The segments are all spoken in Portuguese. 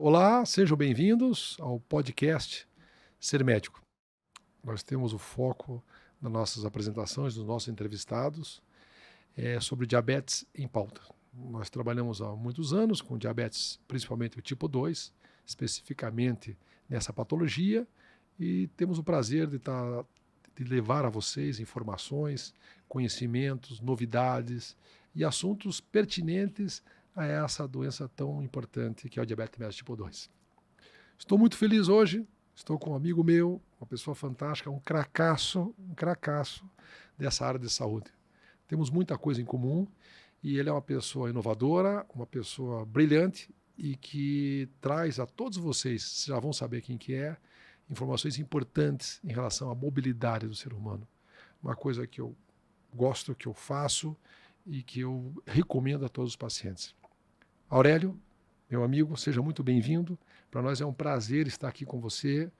Olá, sejam bem-vindos ao podcast Ser Médico. Nós temos o foco nas nossas apresentações, dos nossos entrevistados, sobre diabetes em pauta. Nós trabalhamos há muitos anos com diabetes, principalmente o tipo 2, especificamente nessa patologia, e temos o prazer de levar a vocês informações, conhecimentos, novidades e assuntos pertinentes a essa doença tão importante que é o diabetes mellitus tipo 2. Estou muito feliz hoje, estou com um amigo meu, uma pessoa fantástica, um cracaço dessa área de saúde. Temos muita coisa em comum e ele é uma pessoa inovadora, uma pessoa brilhante e que traz a todos vocês, já vão saber quem que é, informações importantes em relação à mobilidade do ser humano. Uma coisa que eu gosto, que eu faço e que eu recomendo a todos os pacientes. Aurélio, meu amigo, seja muito bem-vindo. Para nós é um prazer estar aqui com você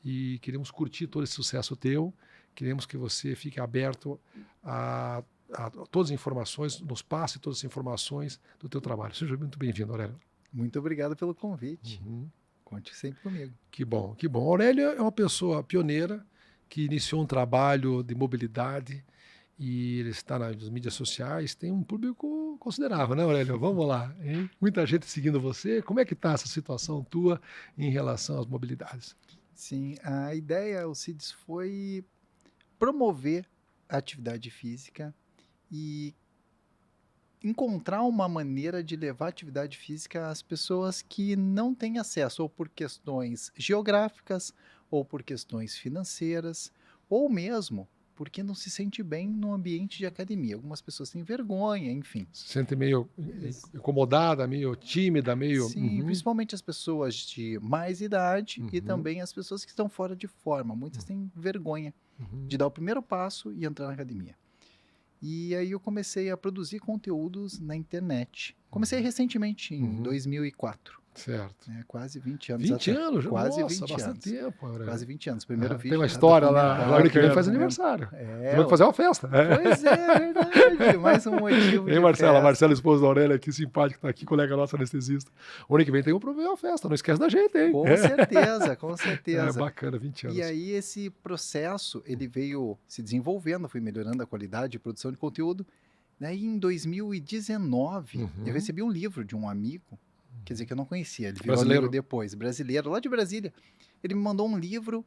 e queremos curtir todo esse sucesso teu. Queremos que você fique aberto a todas as informações, nos passe todas as informações do teu trabalho. Seja muito bem-vindo, Aurélio. Muito obrigado pelo convite. Conte sempre comigo. Que bom, que bom. Aurélio é uma pessoa pioneira que iniciou um trabalho de mobilidade e ele está nas mídias sociais, tem um público considerável, né, Aurélio? Vamos lá, hein? Muita gente seguindo você. Como é que está essa situação tua em relação às mobilidades? Sim, a ideia, Alcides, foi promover a atividade física e encontrar uma maneira de levar a atividade física às pessoas que não têm acesso, ou por questões geográficas, ou por questões financeiras, ou mesmo porque não se sente bem no ambiente de academia. Algumas pessoas têm vergonha, enfim. Se sente meio incomodada, meio tímida, meio... Sim, principalmente as pessoas de mais idade e também as pessoas que estão fora de forma. Muitas têm vergonha de dar o primeiro passo e entrar na academia. E aí eu comecei a produzir conteúdos na internet. Comecei recentemente, em 2004. Certo. Quase 20 anos. 20 anos? Quase Nossa, 20 bastante anos. tempo. Aurélio. Quase 20 anos. Primeiro vídeo. Tem uma história lá. Agora que vem faz né? aniversário. Vai fazer uma festa. Pois é, verdade. Mais um motivo. Ei, Marcela, a Marcela, esposa da Aurélia, aqui, simpática, está aqui, colega nossa anestesista. O ano que vem tem um problema, uma festa. Não esquece da gente, hein? Com certeza, com certeza. É bacana, 20 anos. E aí esse processo, ele veio se desenvolvendo, fui melhorando a qualidade de produção de conteúdo. Daí em 2019, eu recebi um livro de um amigo, quer dizer, que eu não conhecia, ele virou amigo depois, brasileiro, lá de Brasília. Ele me mandou um livro,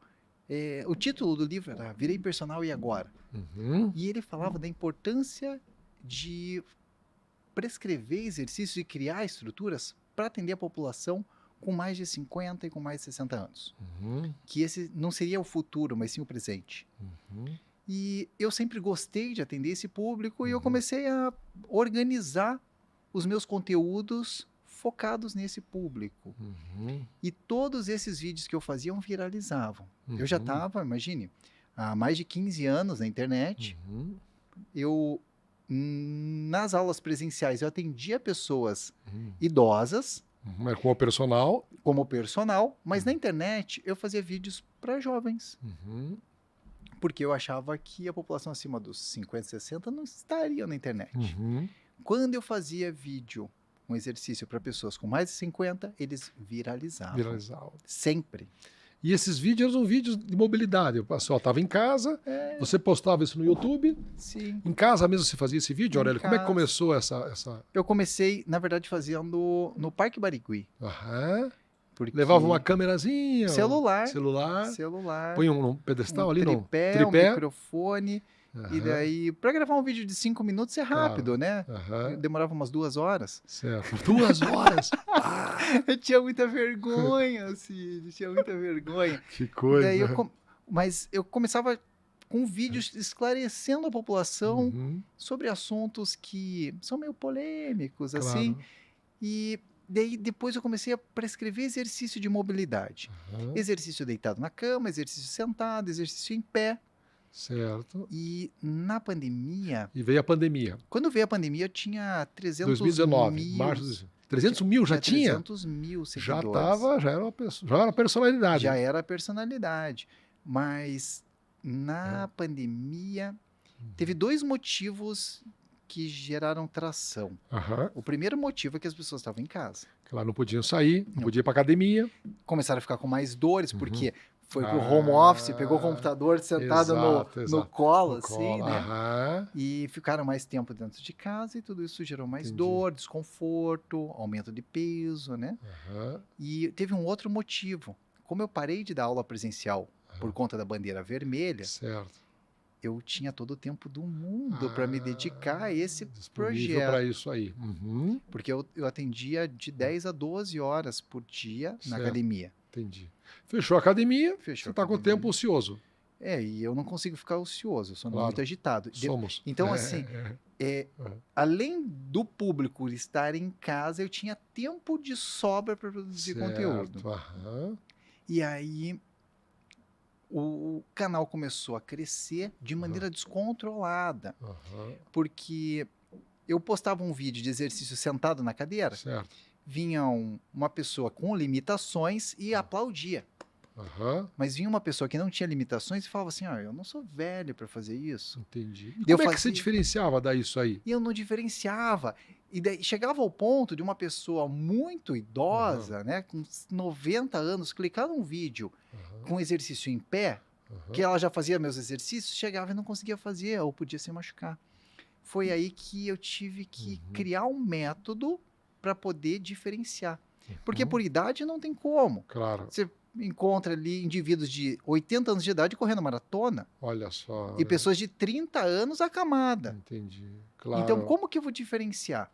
o título do livro era Virei Personal e Agora? E ele falava da importância de prescrever exercícios e criar estruturas para atender a população com mais de 50 e com mais de 60 anos. Que esse não seria o futuro, mas sim o presente. E eu sempre gostei de atender esse público e eu comecei a organizar os meus conteúdos focados nesse público. E todos esses vídeos que eu fazia viralizavam. Eu já estava, imagine, há mais de 15 anos na internet. Eu, nas aulas presenciais, eu atendia pessoas idosas. Mas como personal? Como personal, mas na internet eu fazia vídeos para jovens. Porque eu achava que a população acima dos 50, 60 não estaria na internet. Quando eu fazia vídeo, um exercício para pessoas com mais de 50, eles viralizavam. Sempre. E esses vídeos eram vídeos de mobilidade. O pessoal estava em casa, você postava isso no YouTube. Sim. Em casa mesmo você fazia esse vídeo, Aurélio? Como é que começou essa... Eu comecei, na verdade, fazendo no Parque Barigui. Porque levava uma câmerazinha, celular, põe um pedestal ali, tripé, um microfone, e daí, para gravar um vídeo de 5 minutos é rápido, né? Demorava umas 2 horas. Certo. 2 horas? Eu tinha muita vergonha, assim, tinha muita vergonha. Que coisa. Daí mas eu começava com vídeos esclarecendo a população sobre assuntos que são meio polêmicos, assim, e... Daí depois eu comecei a prescrever exercício de mobilidade. Exercício deitado na cama, exercício sentado, exercício em pé. Certo. E na pandemia... E veio a pandemia. Quando veio a pandemia, eu tinha 300 2019, mil... março... 300 mil já tinha? 300 mil seguidores. Já era personalidade. Já era personalidade. Mas na pandemia, teve 2 motivos que geraram tração. Aham. O primeiro motivo é que as pessoas estavam em casa. Claro, não podiam sair, não Não. podiam ir para academia. Começaram a ficar com mais dores, Uhum. porque foi pro home office, pegou o Ah, computador sentado exato, no exato. colo, No assim, colo. né? Aham. E ficaram mais tempo dentro de casa e tudo isso gerou mais Entendi. dor, desconforto, aumento de peso, né? Aham. E teve um outro motivo. Como eu parei de dar aula presencial por Aham. conta da bandeira vermelha, Certo. eu tinha todo o tempo do mundo para me dedicar a esse Disponível projeto. para isso aí. Uhum. Porque eu atendia de 10 a 12 horas por dia na Certo. academia. Entendi. Fechou a academia, Fechou você a está com o academia. tempo ocioso. E eu não consigo ficar ocioso, eu sou Claro. muito agitado. Somos. Então, assim, além do público estar em casa, eu tinha tempo de sobra para produzir conteúdo. Certo. Aham. E aí, o canal começou a crescer de maneira descontrolada, Aham. porque eu postava um vídeo de exercício sentado na cadeira, Certo. vinha uma pessoa com limitações e aplaudia. Aham. Mas vinha uma pessoa que não tinha limitações e falava assim, eu não sou velho para fazer isso. Entendi. E Eu como é que você fazia- diferenciava disso aí? E eu não diferenciava. E daí chegava ao ponto de uma pessoa muito idosa, né, com 90 anos, clicar num vídeo Aham. com exercício em pé, Aham. que ela já fazia meus exercícios, chegava e não conseguia fazer, ou podia se machucar. Foi aí que eu tive que criar um método para poder diferenciar. Porque por idade não tem como. Claro. Você encontra ali indivíduos de 80 anos de idade correndo maratona Olha só. e pessoas de 30 anos acamada. Entendi. Claro. Então, como que eu vou diferenciar?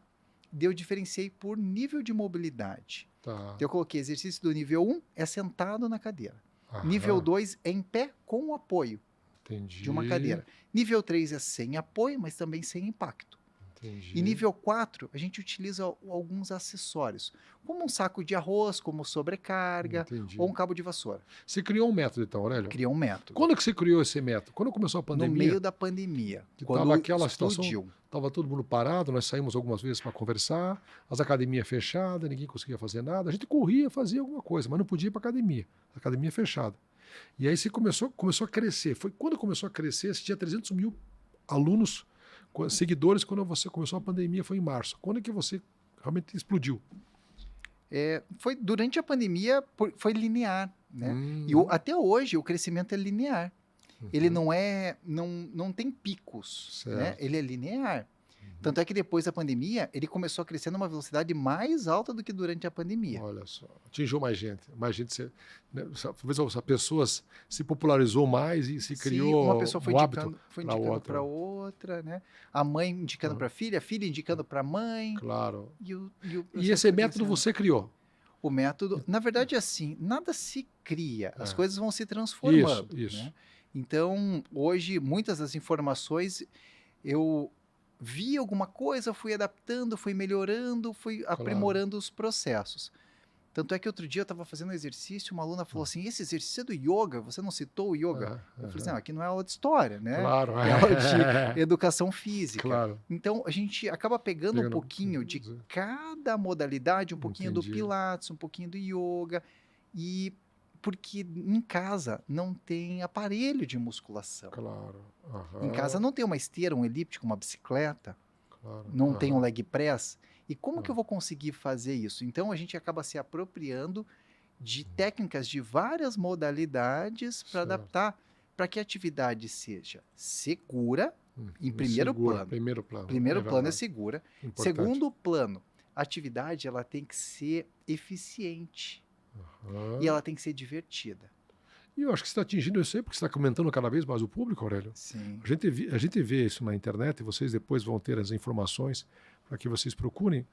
Eu diferenciei por nível de mobilidade. Tá. Então, eu coloquei exercício do nível 1 é sentado na cadeira. Aham. Nível 2 é em pé com o apoio Entendi. de uma cadeira. Nível 3 é sem apoio, mas também sem impacto. Entendi. E nível 4, a gente utiliza alguns acessórios, como um saco de arroz, como sobrecarga, Entendi. ou um cabo de vassoura. Você criou um método, então, Aurélio? Criou um método. Quando que você criou esse método? Quando começou a No pandemia? meio da pandemia, Que quando tava aquela explodiu. situação, estava todo mundo parado, nós saímos algumas vezes para conversar, as academias fechadas, ninguém conseguia fazer nada, a gente corria, fazia alguma coisa, mas não podia ir para academia, a academia fechada. E aí você começou a crescer. Foi quando começou a crescer, você tinha 300 mil alunos, seguidores, quando você começou a pandemia, foi em março. Quando é que você realmente explodiu? Foi durante a pandemia, foi linear, né? E até hoje o crescimento é linear. Ele não tem picos, né? Certo. Ele é linear. Tanto é que depois da pandemia, ele começou a crescer numa velocidade mais alta do que durante a pandemia. Olha só, atingiu mais gente, né, talvez as pessoas se popularizou mais e se criou Sim, uma pessoa foi um hábito indicando para outra, né? A mãe indicando para a filha indicando para a mãe. Claro. E Esse método você criou? O método, na verdade, é assim, nada se cria, as coisas vão se transformando. Isso. Né? Então, hoje, muitas das informações, eu vi alguma coisa, fui adaptando, fui melhorando, fui aprimorando os processos. Tanto é que outro dia eu estava fazendo um exercício, uma aluna falou assim, esse exercício é do yoga, você não citou o yoga? Eu falei assim, aqui não é aula de história, né? Claro. É aula de educação física. Claro. Então, a gente acaba pegando um pouquinho de cada modalidade, um pouquinho do Pilates, um pouquinho do yoga, e porque em casa não tem aparelho de musculação. Claro. Em casa não tem uma esteira, um elíptico, uma bicicleta, Claro. não tem um leg press. E como que eu vou conseguir fazer isso? Então a gente acaba se apropriando de técnicas de várias modalidades para adaptar para que a atividade seja segura, em primeiro plano. Primeiro plano é segura. Importante. Segundo plano, a atividade ela tem que ser eficiente. E ela tem que ser divertida. E eu acho que você está atingindo isso aí, porque você está comentando cada vez mais o público, Aurélio. Sim. A gente vê isso na internet e vocês depois vão ter as informações para que vocês procurem.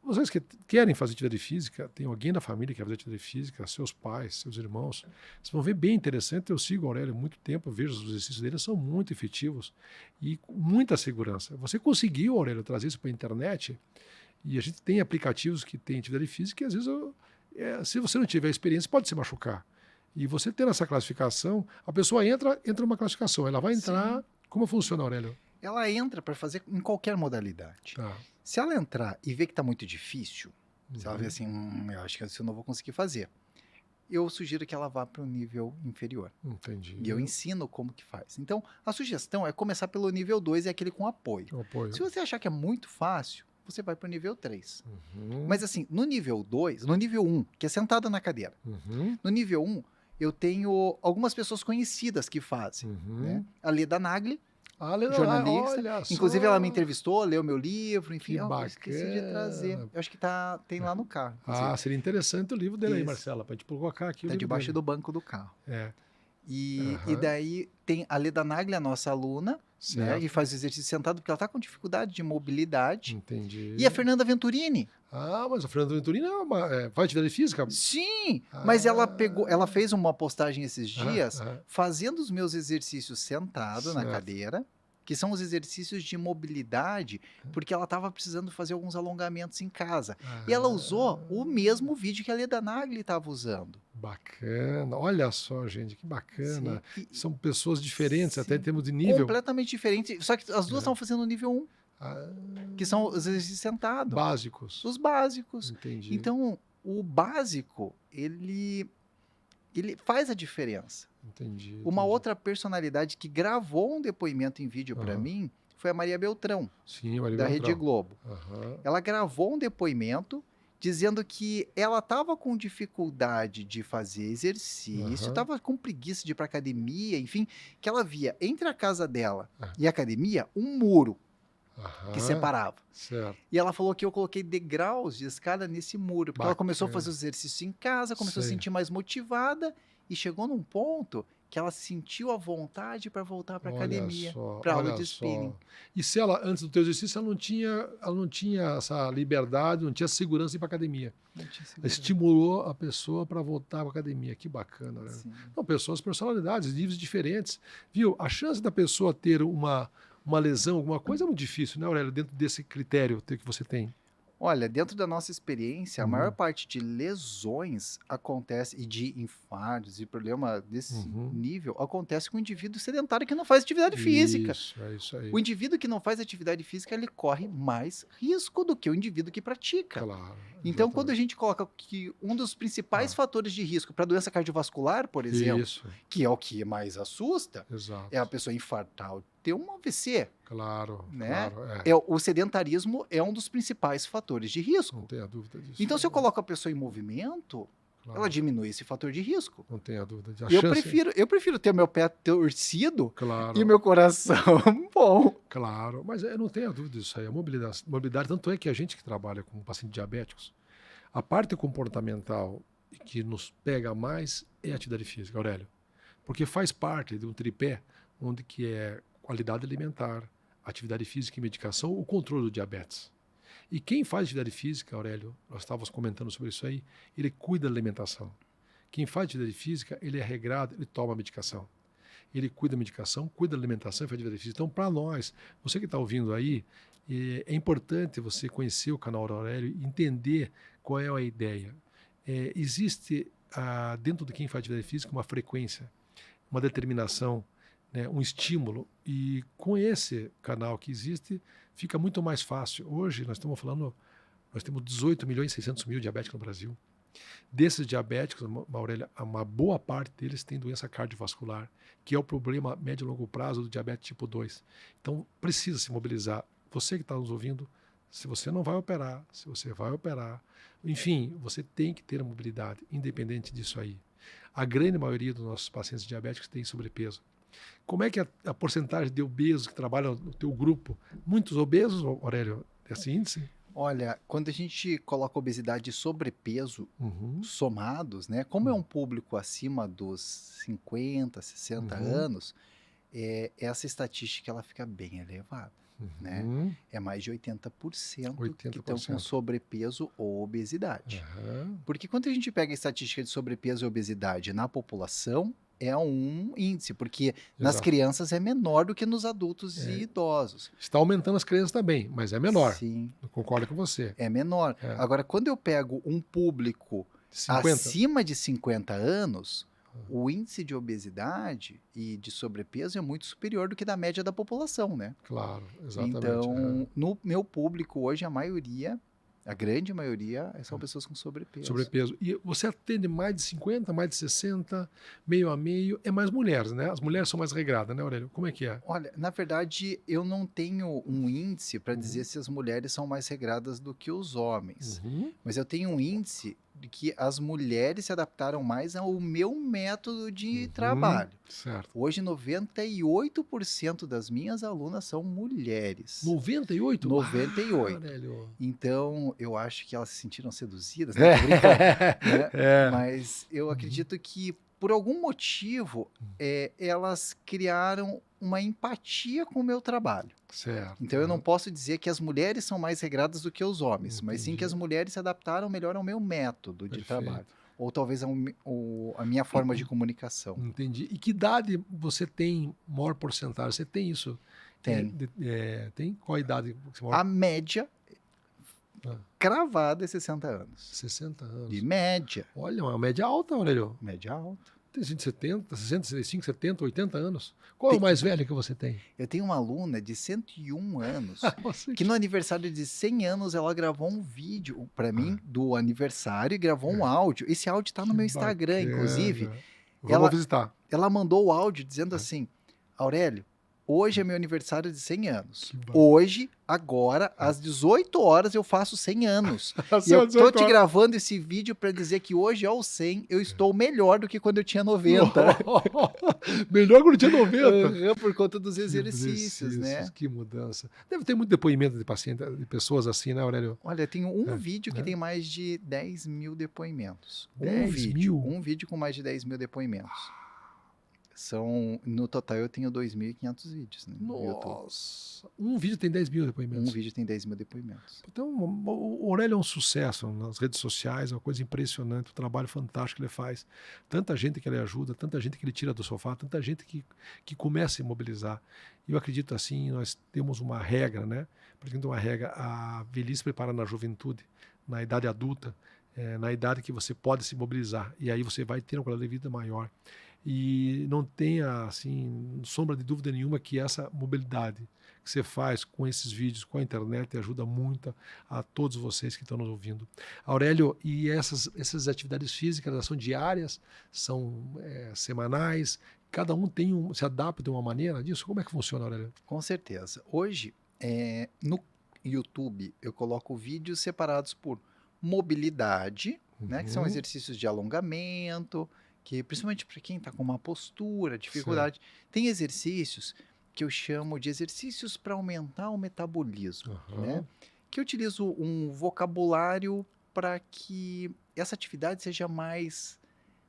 Vocês que querem fazer atividade física, tem alguém da família que quer fazer atividade física, seus pais, seus irmãos. Vocês vão ver bem interessante. Eu sigo o Aurélio há muito tempo, vejo os exercícios dele, são muito efetivos e com muita segurança. Você conseguiu, Aurélio, trazer isso para a internet e a gente tem aplicativos que têm atividade física e às vezes, se você não tiver experiência, pode se machucar. E você tendo essa classificação, a pessoa entra numa classificação, ela vai entrar... Sim. Como funciona, Aurélio? Ela entra para fazer em qualquer modalidade. Tá. Se ela entrar e ver que está muito difícil, se ela ver assim, eu acho que isso eu não vou conseguir fazer. eu sugiro que ela vá para o nível inferior. Entendi. E eu ensino como que faz. Então, a sugestão é começar pelo nível 2, é aquele com apoio. O apoio. Se você achar que é muito fácil, você vai para o nível 3. Uhum. Mas assim, no nível 2, no nível 1, que é sentada na cadeira. Uhum. No nível 1, eu tenho algumas pessoas conhecidas que fazem. Uhum. Né? A Leda Nagli, Ah, legal. jornalista. Olha só. Inclusive, ela me entrevistou, leu meu livro, enfim. Que Eu esqueci de trazer. bacana. Eu acho que tem lá no carro. Ah, seria interessante o livro dele aí, Isso. Marcela, para gente colocar aqui o Tá livro debaixo dele. do banco do carro. É, E Aham. daí tem a Leda Nagli, a nossa aluna, né? certo. E faz exercício sentado porque ela tá com dificuldade de mobilidade. Entendi. E a Fernanda Venturini. Ah, mas a Fernanda Venturini faz atividade física? Sim, mas ela Ah. fez uma postagem esses Ah, dias ah. fazendo os meus exercícios sentado na Certo. cadeira, que são os exercícios de mobilidade, porque ela estava precisando fazer alguns alongamentos em casa. E ela usou o mesmo vídeo que a Leda Nagli estava usando. Bacana. Olha só, gente, que bacana. Sim, São pessoas diferentes, até em sim, termos de nível. completamente diferente. Só que as duas É. estavam fazendo o nível 1, Ah, que são os exercícios sentados, básicos. os básicos. Entendi. Então, o básico, ele faz a diferença. Entendi. Uma entendi. outra personalidade que gravou um depoimento em vídeo para Aham. mim foi a Maria Beltrão, Sim, Maria da Rede Beltrão. Globo. Aham. Ela gravou um depoimento dizendo que ela estava com dificuldade de fazer exercício, Aham. estava com preguiça de ir para academia, enfim, que ela via entre a casa dela Ah. e a academia um muro que Aham. separava. Certo. E ela falou que eu coloquei degraus de escada nesse muro, porque ela começou a Bacana. fazer os exercícios em casa, começou a se Sei. sentir mais motivada e chegou num ponto que ela sentiu a vontade para voltar para Olha academia, só, para aula olha de spinning. só. E se ela, antes do teu exercício, ela não tinha essa liberdade, não tinha segurança de ir para academia. Não tinha Ela segurança. estimulou a pessoa para voltar para academia. Que bacana, né? Sim. Não, pessoas, personalidades, níveis diferentes. Viu? A chance da pessoa ter uma lesão, alguma coisa é muito difícil, né, Aurélio? Dentro desse critério que você tem. Olha, dentro da nossa experiência, a maior Uhum. parte de lesões acontece, e de infartos e problema desse Uhum. nível, acontece com o indivíduo sedentário que não faz atividade física. Isso, é isso aí. O indivíduo que não faz atividade física, ele corre mais risco do que o indivíduo que pratica. Claro. Então, quando a exatamente. gente coloca que um dos principais Ah. fatores de risco para doença cardiovascular, por exemplo, Isso, que é o que mais assusta, exato. é a pessoa infartar ou ter um AVC. Claro, Né? claro. O sedentarismo é um dos principais fatores de risco. Não tenha dúvida disso. Então, se eu coloco a pessoa em movimento, Claro, ela diminui esse fator de risco. não tenha dúvida. A Eu chance, prefiro ter meu pé torcido claro, e meu coração bom. claro. Mas eu não tenho dúvida disso aí. A mobilidade, tanto é que a gente que trabalha com pacientes diabéticos, a parte comportamental que nos pega mais é a atividade física, Aurélio. Porque faz parte de um tripé onde que é qualidade alimentar, atividade física e medicação, o controle do diabetes. E quem faz atividade física, Aurélio, nós estávamos comentando sobre isso aí, ele cuida da alimentação. Quem faz atividade física, ele é regrado, ele toma medicação. Ele cuida da medicação, cuida da alimentação e faz atividade física. Então, para nós, você que está ouvindo aí, é importante você conhecer o canal Aurélio e entender qual é a ideia. Existe, dentro de quem faz atividade física, uma frequência, uma determinação, né, um estímulo, e com esse canal que existe, fica muito mais fácil. Hoje nós estamos falando, nós temos 18 milhões e 600 mil diabéticos no Brasil. Desses diabéticos, Aurélia, uma boa parte deles tem doença cardiovascular, que é o problema médio e longo prazo do diabetes tipo 2. Então precisa se mobilizar. Você que está nos ouvindo, se você não vai operar, se você vai operar, enfim, você tem que ter a mobilidade, independente disso aí. A grande maioria dos nossos pacientes diabéticos tem sobrepeso. Como é que a porcentagem de obesos que trabalham no teu grupo? Muitos obesos, Aurélio, desse índice? Olha, quando a gente coloca obesidade e sobrepeso somados, né? Como é um público acima dos 50, 60 anos, essa estatística ela fica bem elevada. Né? É mais de 80% que estão com sobrepeso ou obesidade. Porque quando a gente pega a estatística de sobrepeso e obesidade na população, é um índice, porque nas crianças é menor do que nos adultos e idosos. Está aumentando as crianças também, mas é menor. Sim. Eu concordo com você. É menor. Agora, quando eu pego um público 50. acima de 50 anos, o índice de obesidade e de sobrepeso é muito superior do que da média da população, né? Claro, exatamente. Então, no meu público hoje, a maioria A grande maioria são pessoas com sobrepeso. Sobrepeso. E você atende mais de 50, mais de 60, meio a meio, é mais mulheres, né? As mulheres são mais regradas, né, Aurélio? Como é que é? Olha, na verdade, eu não tenho um índice para dizer se as mulheres são mais regradas do que os homens. Mas eu tenho um índice de que as mulheres se adaptaram mais ao meu método de trabalho. Certo. Hoje, 98% das minhas alunas são mulheres. 98? 98. Aurélio. Então, eu acho que elas se sentiram seduzidas, né? Tô brincando, né? Mas eu acredito que, por algum motivo, elas criaram uma empatia com o meu trabalho. Certo. Então, eu não posso dizer que as mulheres são mais regradas do que os homens, mas sim que as mulheres se adaptaram melhor ao meu método de trabalho. Ou talvez a minha forma de comunicação. Entendi. E que idade você tem maior porcentagem? Você tem isso? Tem. Tem? Qual a idade? A média cravada é 60 anos. 60 anos. De média. Olha, uma média alta, Aurélio. Média alta. Tem gente de 70, 65, 70, 80 anos. Qual é o mais velho que você tem? Eu tenho uma aluna de 101 anos, que no aniversário de 100 anos ela gravou um vídeo para mim do aniversário e gravou um áudio. Esse áudio está no meu Instagram, inclusive. Vamos visitar. Ela mandou o áudio dizendo assim: Aurélio, hoje é meu aniversário de 100 anos. Hoje, agora, às 18 horas, eu faço 100 anos. E eu tô te gravando esse vídeo para dizer que hoje, aos 100, eu estou melhor do que quando eu tinha 90. Melhor quando eu tinha 90? Por conta dos exercícios, né? Que mudança. Deve ter muito depoimento de pacientes, de pessoas assim, né, Aurélio? Olha, eu tenho um vídeo que tem mais de 10 mil depoimentos. 10 mil? Um vídeo com mais de 10 mil depoimentos. No total, eu tenho 2.500 vídeos, né, no YouTube. Nossa! Um vídeo tem 10 mil depoimentos? Um vídeo tem 10 mil depoimentos. Então, o Aurélio é um sucesso nas redes sociais, é uma coisa impressionante, o trabalho fantástico que ele faz. Tanta gente que ele ajuda, tanta gente que ele tira do sofá, tanta gente que começa a se mobilizar. E eu acredito assim, nós temos uma regra, né? Porque uma regra, a velhice prepara na juventude, na idade adulta, na idade que você pode se mobilizar. E aí você vai ter uma qualidade de vida maior. E não tenha, assim, sombra de dúvida nenhuma que essa mobilidade que você faz com esses vídeos, com a internet, ajuda muito a todos vocês que estão nos ouvindo. Aurélio, e essas atividades físicas, elas são diárias, são semanais, cada um se adapta de uma maneira disso? Como é que funciona, Aurélio? Com certeza. Hoje, no YouTube, eu coloco vídeos separados por mobilidade, né, que são exercícios de alongamento, que principalmente para quem está com uma postura, dificuldade. Tem exercícios que eu chamo de exercícios para aumentar o metabolismo, né? Que eu utilizo um vocabulário para que essa atividade seja mais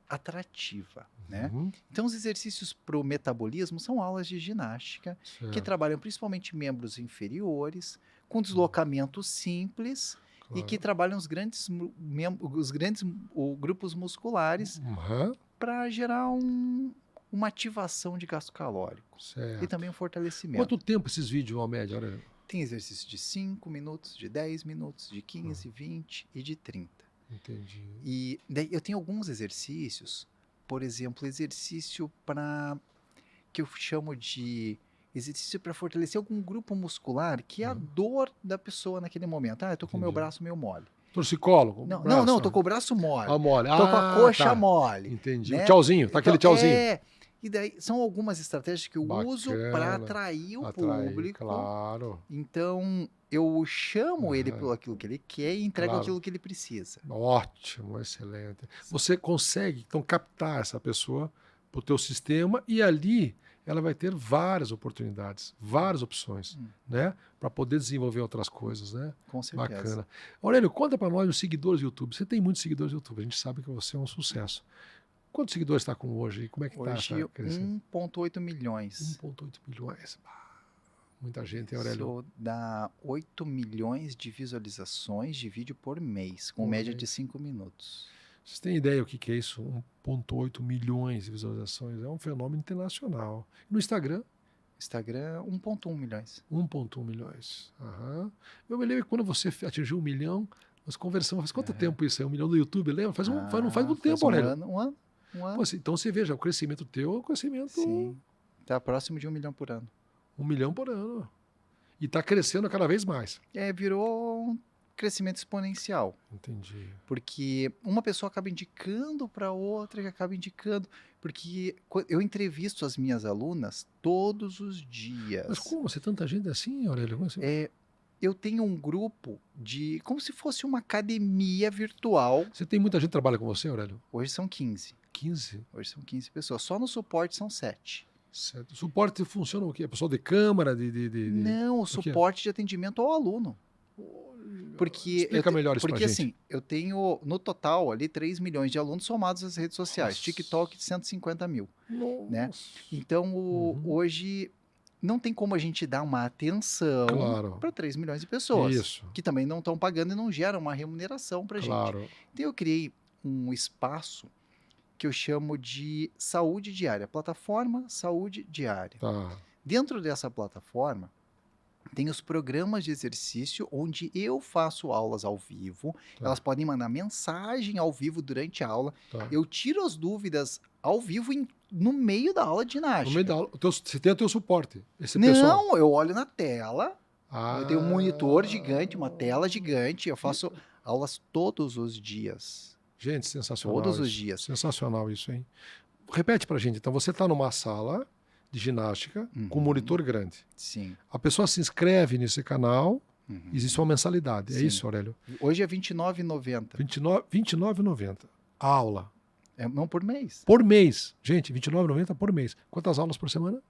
atrativa, né? Então, os exercícios para o metabolismo são aulas de ginástica que trabalham principalmente membros inferiores, com deslocamento simples, e que trabalham os grandes grupos musculares para gerar uma ativação de gasto calórico. E também um fortalecimento. Quanto tempo esses vídeos, ao médio? Tem exercícios de 5 minutos, de 10 minutos, de 15, 20 e de 30. Entendi. E daí eu tenho alguns exercícios, por exemplo, exercício que eu chamo de exercício para fortalecer algum grupo muscular, que é a dor da pessoa naquele momento. Eu tô com o meu braço meio mole. Torcicólogo? Não, tô com o braço mole. Mole. Tô com a coxa mole. Entendi. Né? Tchauzinho, tá aquele tchauzinho. E daí são algumas estratégias que eu uso para atrair o público. Claro. Então, eu chamo ele pelo aquilo que ele quer e entrego aquilo que ele precisa. Ótimo, excelente. Você consegue, então, captar essa pessoa para o teu sistema e ali ela vai ter várias oportunidades, várias opções, né? Para poder desenvolver outras coisas, né? Com certeza. Bacana. Aurélio, conta para nós os seguidores do YouTube. Você tem muitos seguidores do YouTube, a gente sabe que você é um sucesso. Quantos seguidores está com hoje e como é que está essa crescendo? 1,8 milhões. 1,8 milhões. Muita gente, hein, Aurélio? Isso dá 8 milhões de visualizações de vídeo por mês, com média de 5 minutos. Vocês têm ideia o que é isso? 1,8 milhões de visualizações. É um fenômeno internacional. No Instagram? Instagram, 1,1 milhões. 1,1 milhões. Eu me lembro que quando você atingiu 1 milhão, nós conversamos. Faz quanto tempo isso aí? 1 milhão do YouTube, lembra? Não faz muito tempo, Aurélio. Um ano. Pô, então você veja, o crescimento teu é um crescimento... Sim, está próximo de 1 milhão por ano. 1 milhão por ano. E está crescendo cada vez mais. Virou crescimento exponencial. Entendi. Porque uma pessoa acaba indicando para outra, que acaba indicando. Porque eu entrevisto as minhas alunas todos os Mas dias. como? Você tem tanta gente assim, Aurélio? Como assim? Eu tenho um grupo de. Como se fosse uma academia virtual. Você tem muita gente que trabalha com você, Aurélio? Hoje são 15. 15? Hoje são 15 pessoas. Só no suporte são 7. Certo. O suporte funciona o quê? Pessoal de câmara, Não, o quê? suporte de atendimento ao aluno. Porque Explica melhor isso pra porque gente. assim, eu tenho no total ali 3 milhões de alunos somados às redes sociais. Nossa. TikTok 150 mil. Nossa. Né? Então, Uhum. hoje não tem como a gente dar uma atenção Claro. para 3 milhões de pessoas. Isso. Que também não estão pagando e não geram uma remuneração para gente. Claro. Então, eu criei um espaço que eu chamo de saúde diária, plataforma saúde diária. Tá. Dentro dessa plataforma, tem os programas de exercício onde eu faço aulas ao vivo. Tá. Elas podem mandar mensagem ao vivo durante a aula. Tá. Eu tiro as dúvidas ao vivo no meio da aula de ginástica. No meio da aula, você tem o teu suporte. Esse pessoal. Não, eu olho na tela. Ah. Eu tenho um monitor gigante, uma tela gigante. Eu faço aulas todos os dias. Gente, sensacional. Todos os isso. dias. Sensacional isso, hein? Repete pra gente. Então, você está numa sala de ginástica com um monitor grande. Sim. A pessoa se inscreve nesse canal, existe uma mensalidade. É Sim. isso, Aurélio? Hoje é R$ 29,90. R$ 29,90. A aula. Não por mês. Por mês. Gente, R$ 29,90 por mês. Quantas aulas por semana?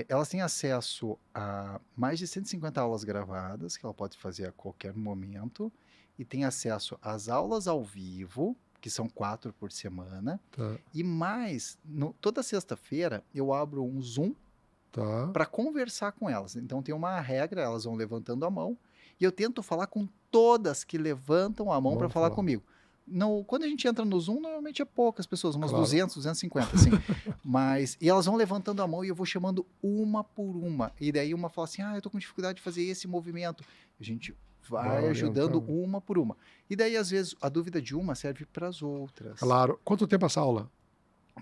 Elas têm acesso a mais de 150 aulas gravadas, que ela pode fazer a qualquer momento, e tem acesso às aulas ao vivo, que são 4 por semana, Tá. e mais, toda sexta-feira eu abro um Zoom Tá. para conversar com elas. Então tem uma regra, elas vão levantando a mão, e eu tento falar com todas que levantam a mão para falar comigo. Quando a gente entra no Zoom, normalmente é poucas pessoas, umas 200, 250, assim. E elas vão levantando a mão e eu vou chamando uma por uma. E daí uma fala assim, eu tô com dificuldade de fazer esse movimento. A gente vai ajudando uma por uma. E daí, às vezes, a dúvida de uma serve para as outras. Claro. Quanto tempo essa aula?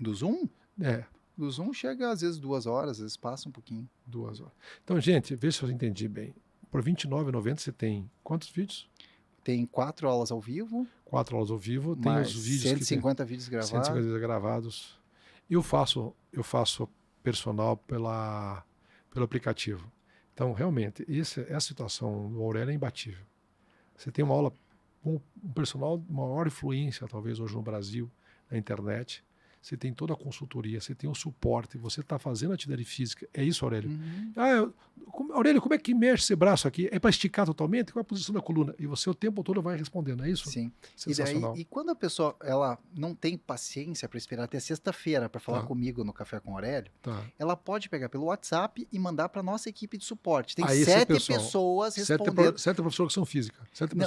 Do Zoom? É. Do Zoom chega, às vezes, 2 horas, às vezes passa um pouquinho. 2 horas. Então, gente, vê se eu entendi bem. Por R$ 29,90 você tem quantos vídeos? Tem 4 aulas ao vivo. 4 aulas ao vivo. Tem mais os vídeos 150 vídeos gravados. 150 vídeos gravados. Eu faço personal pelo aplicativo. Então, realmente, essa situação do Aurélio é imbatível. Você tem uma aula com um personal de maior influência, talvez, hoje no Brasil, na internet. Você tem toda a consultoria, você tem o suporte, você está fazendo atividade física. É isso, Aurélio? Aurélio, como é que mexe esse braço aqui? É para esticar totalmente? Qual é a posição da coluna? E você o tempo todo vai respondendo, é isso? Sim. Sensacional. E quando a pessoa ela não tem paciência para esperar até sexta-feira para falar comigo no Café com Aurélio, ela pode pegar pelo WhatsApp e mandar para nossa equipe de suporte. Tem 7 pessoas respondendo. 7 professores de educação física.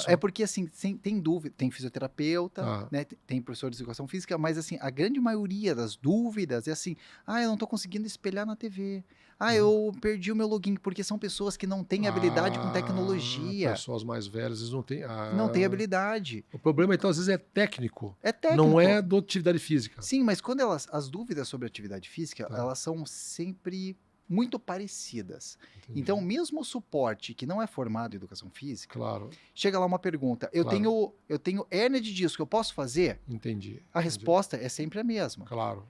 É porque assim, tem dúvida, tem fisioterapeuta, né, tem professor de educação física, mas assim, a grande maioria das dúvidas é assim, eu não estou conseguindo espelhar na TV. Eu perdi o meu login, porque são pessoas que não têm habilidade com tecnologia. Pessoas mais velhas, eles não têm... Não têm habilidade. O problema, então, às vezes é técnico. É técnico. Não é da atividade física. Sim, mas quando as dúvidas sobre atividade física, elas são sempre muito parecidas. Entendi. Então, mesmo o suporte que não é formado em educação física, claro, chega lá uma pergunta, eu tenho hérnia de disco, eu posso fazer? Entendi. A resposta é sempre a mesma. Claro.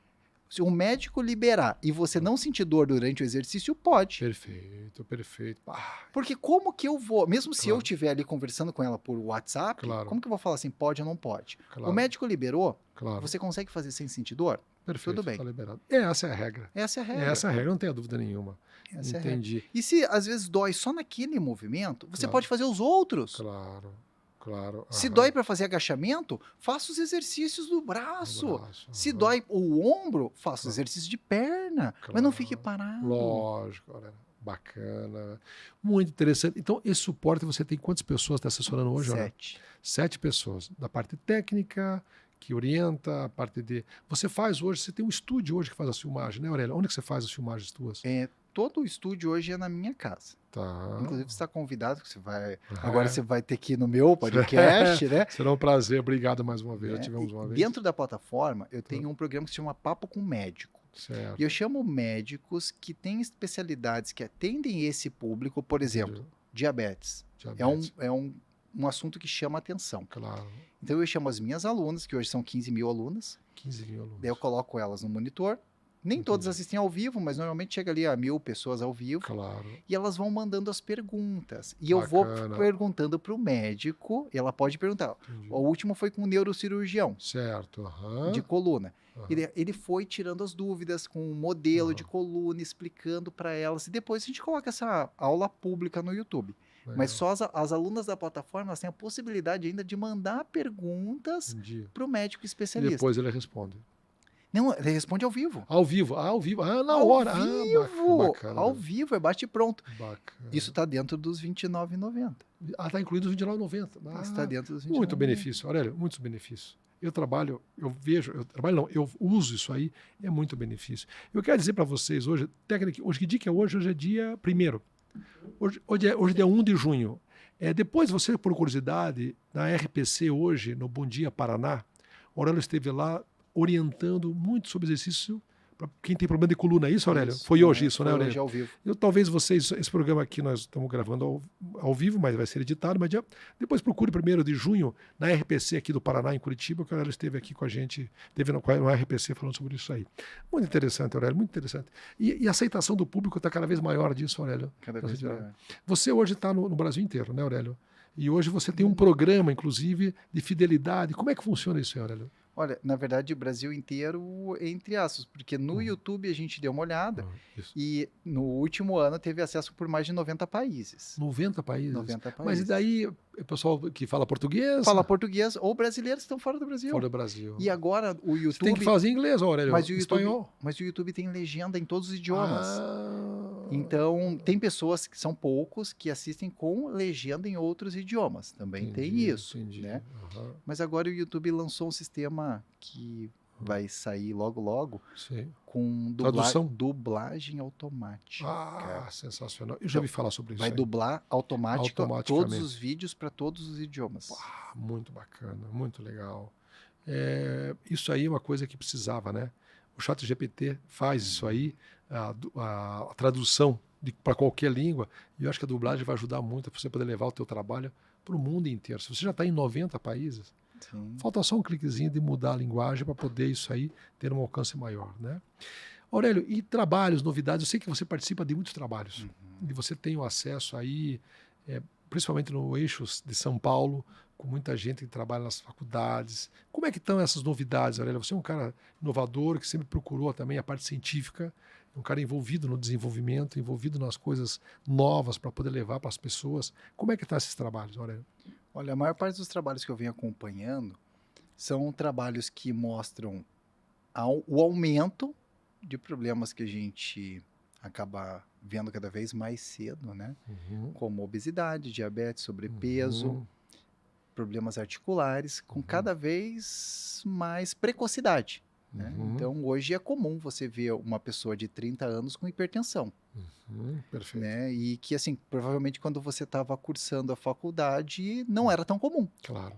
Se um médico liberar e você não sentir dor durante o exercício, pode. Perfeito. Porque como que eu vou, mesmo se eu estiver ali conversando com ela por WhatsApp, como que eu vou falar assim, pode ou não pode? O médico liberou, você consegue fazer sem sentir dor? Perfeito, tudo bem. Tá liberado. Essa é a regra. Essa é a regra. Essa é a regra, não tenha dúvida nenhuma. Entendi. E se às vezes dói só naquele movimento, você pode fazer os outros. Claro. Se dói para fazer agachamento, faça os exercícios do braço. Se dói o ombro, faça os exercícios de perna. Mas não fique parado. Lógico, bacana. Muito interessante. Então, esse suporte, você tem quantas pessoas está assessorando hoje? 7. 7 pessoas. Da parte técnica, que orienta, a parte de... Você tem um estúdio hoje que faz a filmagem, né, Aurélio? Onde que você faz as filmagens tuas? Todo o estúdio hoje é na minha casa. Tá. Inclusive, você está convidado, que você vai... Agora você vai ter que ir no meu podcast, né? Será um prazer. Obrigado mais uma vez. Já tivemos uma vez. Dentro da plataforma, eu tenho um programa que se chama Papo com Médico. Certo. E eu chamo médicos que têm especialidades que atendem esse público, por exemplo, diabetes. É um um assunto que chama atenção. Claro. Então eu chamo as minhas alunas, que hoje são 15 mil alunas, 15 mil alunos. daí eu coloco elas no monitor. Nem todas assistem ao vivo, mas normalmente chega ali a 1.000 pessoas ao vivo. Claro. E elas vão mandando as perguntas. E eu vou perguntando para o médico, e ela pode perguntar. Entendi. O último foi com um neurocirurgião. Certo. De coluna. Ele foi tirando as dúvidas com um modelo de coluna, explicando para elas. E depois a gente coloca essa aula pública no YouTube. Legal. Mas só as alunas da plataforma elas têm a possibilidade ainda de mandar perguntas para o médico especialista. E depois ele responde. Não, ele responde ao vivo. Ao vivo. Na ao hora. Vivo. Bacana. Ao vivo, é bate e pronto. Bacana. Isso está dentro dos R$29,90. Está incluído os R$29,90. Está dentro dos R$29,90. Muito benefício, Aurélio, muitos benefícios. Eu uso isso aí, é muito benefício. Eu quero dizer para vocês hoje, hoje que dia que é hoje? Hoje é dia 1º. Hoje é dia 1 de junho. Depois você, por curiosidade, na RPC hoje, no Bom Dia Paraná, o Aurélio esteve lá orientando muito sobre exercício para quem tem problema de coluna. É isso, Aurélio? Isso, foi hoje isso, né, foi Aurélio? Hoje ao vivo. Talvez vocês, esse programa aqui nós estamos gravando ao vivo, mas vai ser editado, mas depois procure 1º de junho na RPC aqui do Paraná, em Curitiba, que o Aurélio esteve aqui com a gente, esteve no RPC falando sobre isso aí. Muito interessante, Aurélio, muito interessante. E a aceitação do público está cada vez maior disso, Aurélio. Cada vez maior. Você hoje está no Brasil inteiro, né, Aurélio? E hoje você tem um programa, inclusive, de fidelidade. Como é que funciona isso, Aurélio? Olha, na verdade, o Brasil inteiro, entre aspas, porque no YouTube a gente deu uma olhada e no último ano teve acesso por mais de 90 países. 90 países? 90 países. Mas e daí, o pessoal que fala português? Fala português ou brasileiros que estão fora do Brasil. Fora do Brasil. E agora o YouTube... Você tem que fazer inglês, Aurélio, mas espanhol. Mas o YouTube tem legenda em todos os idiomas. Então, tem pessoas que são poucos que assistem com legenda em outros idiomas. Também tem isso. Né? Mas agora o YouTube lançou um sistema que vai sair logo com dublagem automática. Sensacional. Eu já ouvi falar sobre isso. Vai dublar automaticamente todos os vídeos para todos os idiomas. Muito bacana, muito legal. Isso aí é uma coisa que precisava, né? O ChatGPT faz isso aí, a tradução para qualquer língua, e eu acho que a dublagem vai ajudar muito para você poder levar o teu trabalho para o mundo inteiro. Se você já está em 90 países, falta só um cliquezinho de mudar a linguagem para poder isso aí ter um alcance maior, né? Aurélio, e trabalhos, novidades? Eu sei que você participa de muitos trabalhos, e você tem o acesso aí, principalmente no eixo de São Paulo, com muita gente que trabalha nas faculdades. Como é que estão essas novidades, Aurélio? Você é um cara inovador, que sempre procurou também a parte científica, um cara envolvido no desenvolvimento, envolvido nas coisas novas para poder levar para as pessoas. Como é que estão esses trabalhos, Aurélio? Olha, a maior parte dos trabalhos que eu venho acompanhando são trabalhos que mostram o aumento de problemas que a gente acaba vendo cada vez mais cedo, né? Como obesidade, diabetes, sobrepeso, problemas articulares, com cada vez mais precocidade. Né? Então, hoje é comum você ver uma pessoa de 30 anos com hipertensão. Perfeito. Né? E que, assim, provavelmente quando você estava cursando a faculdade, não era tão comum. Claro.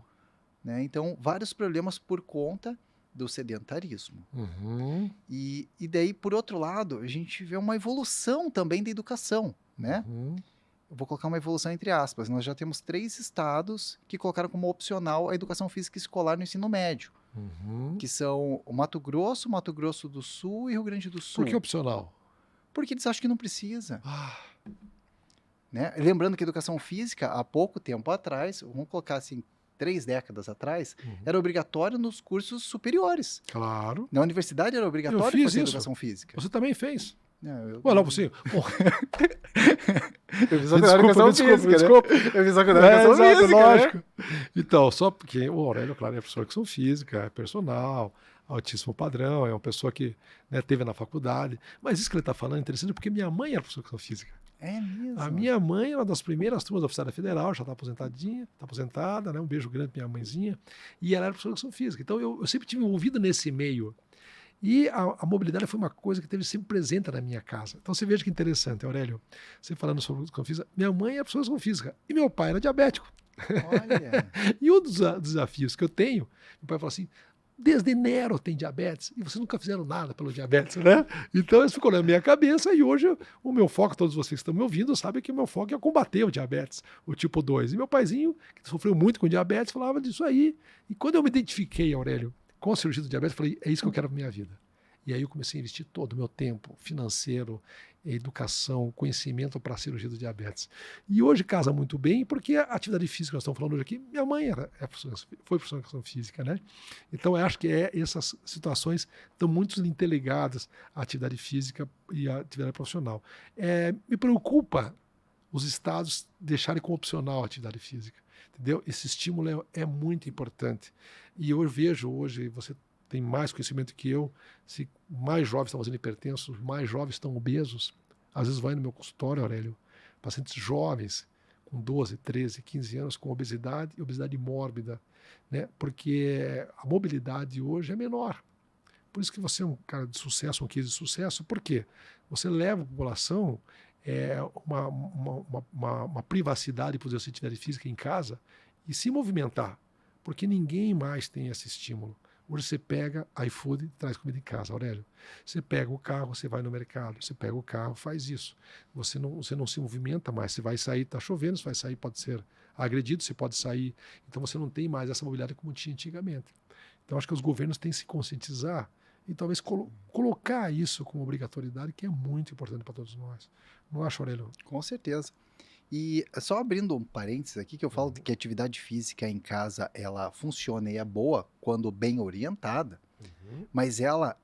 Né? Então, vários problemas por conta do sedentarismo. E daí, por outro lado, a gente vê uma evolução também da educação, né? Eu vou colocar uma evolução entre aspas. Nós já temos 3 estados que colocaram como opcional a educação física escolar no ensino médio. Que são o Mato Grosso do Sul e Rio Grande do Sul. Por que opcional? Porque eles acham que não precisa. Né? Lembrando que a educação física, há pouco tempo atrás, vamos colocar assim, 3 décadas atrás, era obrigatório nos cursos superiores. Claro. Na universidade era obrigatório fazer educação física. Você também fez. Não, você. Eu fiz educação física. Desculpa. Eu fiz educação física. Lógico. Né? Então, só porque o Aurélio, claro, é professor de educação física, é personal, altíssimo padrão, é uma pessoa que teve na faculdade. Mas isso que ele está falando é interessante porque minha mãe era professora de educação física. É mesmo? A minha mãe é uma das primeiras turmas da Oficial Federal, já está aposentada, né? Um beijo grande para minha mãezinha. E ela era professora de educação física. Então, eu sempre tive envolvido nesse meio. E a mobilidade foi uma coisa que esteve sempre presente na minha casa. Então você veja que interessante, Aurélio, você falando sobre educação física, minha mãe é professora de educação física e meu pai era diabético. Olha. E um dos desafios que eu tenho, meu pai falou assim, desde Nero tem diabetes, e vocês nunca fizeram nada pelo diabetes, né? Então isso ficou na minha cabeça, e hoje o meu foco, todos vocês que estão me ouvindo, sabem que o meu foco é combater o diabetes, o tipo 2. E meu paizinho, que sofreu muito com diabetes, falava disso aí. E quando eu me identifiquei, Aurélio, com a cirurgia do diabetes, eu falei, é isso que eu quero para minha vida. E aí eu comecei a investir todo o meu tempo financeiro, educação, conhecimento para a cirurgia do diabetes. E hoje casa muito bem, porque a atividade física que nós estamos falando hoje aqui, minha mãe foi professora de educação física, né? Então eu acho que essas situações estão muito interligadas à atividade física e à atividade profissional. Me preocupa os estados deixarem como opcional a atividade física, entendeu? Esse estímulo é muito importante. E eu vejo hoje, você tem mais conhecimento que eu, se mais jovens estão fazendo hipertensos, mais jovens estão obesos. Às vezes vai no meu consultório, Aurélio, pacientes jovens, com 12, 13, 15 anos, com obesidade e obesidade mórbida, né? Porque a mobilidade hoje é menor. Por isso que você é um cara de sucesso, um case de sucesso. Por quê? Você leva a população uma privacidade, por exemplo, atividade física em casa e se movimentar, porque ninguém mais tem esse estímulo. Hoje você pega iFood e traz comida em casa, Aurélio. Você pega o carro, você vai no mercado, você pega o carro, faz isso. Você não se movimenta mais, você vai sair, está chovendo, você vai sair, pode ser agredido, você pode sair. Então você não tem mais essa mobilidade como tinha antigamente. Então acho que os governos têm que se conscientizar e talvez colocar isso como obrigatoriedade, que é muito importante para todos nós. Não acha, Aurélio? Com certeza. E só abrindo um parênteses aqui, que eu falo que a atividade física em casa, ela funciona e é boa quando bem orientada, mas ela,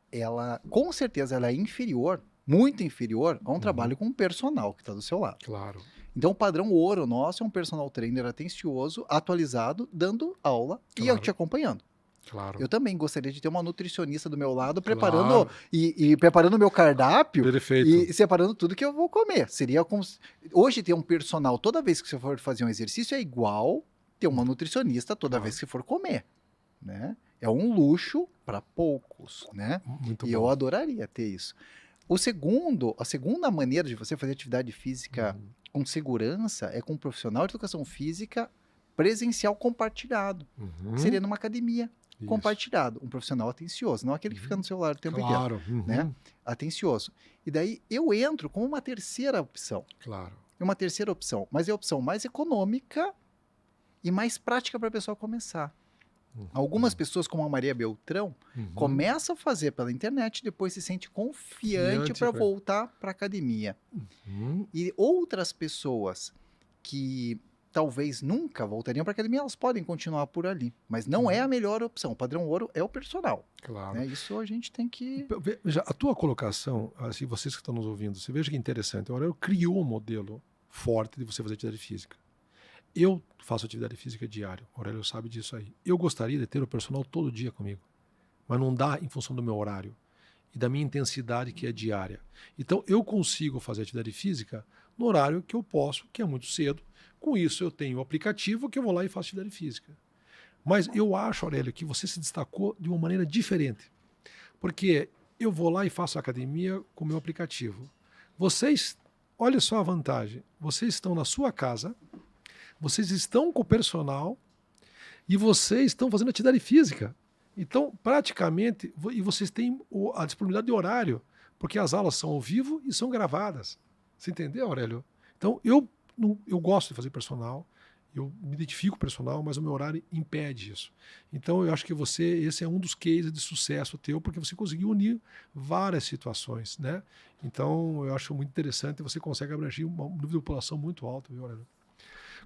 com certeza, ela é inferior, muito inferior, a um trabalho com um personal que está do seu lado. Claro. Então, o padrão ouro nosso é um personal trainer atencioso, atualizado, dando aula e eu te acompanhando. Claro. Eu também gostaria de ter uma nutricionista do meu lado, preparando e preparando o meu cardápio. Perfeito. E separando tudo que eu vou comer. Seria como hoje ter um personal toda vez que você for fazer um exercício é igual ter uma nutricionista toda vez que você for comer, né? É um luxo para poucos, né? Muito e bom. eu adoraria ter isso. A segunda maneira de você fazer atividade física com segurança é com um profissional de educação física presencial compartilhado. Seria numa academia. Compartilhado, um profissional atencioso, não aquele que fica no celular o tempo inteiro, né? Atencioso. E daí eu entro como uma terceira opção. Claro. É uma terceira opção, mas é a opção mais econômica e mais prática para a pessoa começar. Algumas pessoas, como a Maria Beltrão, começam a fazer pela internet e depois se sente confiante para voltar para a academia. E outras pessoas que talvez nunca voltariam para a academia, elas podem continuar por ali. Mas não é a melhor opção. O padrão ouro é o personal. Claro. Né? Isso a gente tem que... Veja, a tua colocação, assim, vocês que estão nos ouvindo, você veja que interessante. O Aurélio criou um modelo forte de você fazer atividade física. Eu faço atividade física diária. O Aurélio sabe disso aí. Eu gostaria de ter o personal todo dia comigo. Mas não dá em função do meu horário e da minha intensidade, que é diária. Então, eu consigo fazer atividade física no horário que eu posso, que é muito cedo. Com isso, eu tenho o aplicativo que eu vou lá e faço atividade física. Mas eu acho, Aurélio, que você se destacou de uma maneira diferente. Porque eu vou lá e faço academia com o meu aplicativo. Vocês, olha só a vantagem. Vocês estão na sua casa, vocês estão com o personal e vocês estão fazendo atividade física. Então, praticamente, e vocês têm a disponibilidade de horário, porque as aulas são ao vivo e são gravadas. Você entendeu, Aurélio? Então, eu gosto de fazer personal, eu me identifico com personal, mas o meu horário impede isso. Então, eu acho que esse é um dos cases de sucesso teu, porque você conseguiu unir várias situações, né? Então, eu acho muito interessante, você consegue abranger um nível de população muito alto, viu, Aurélio?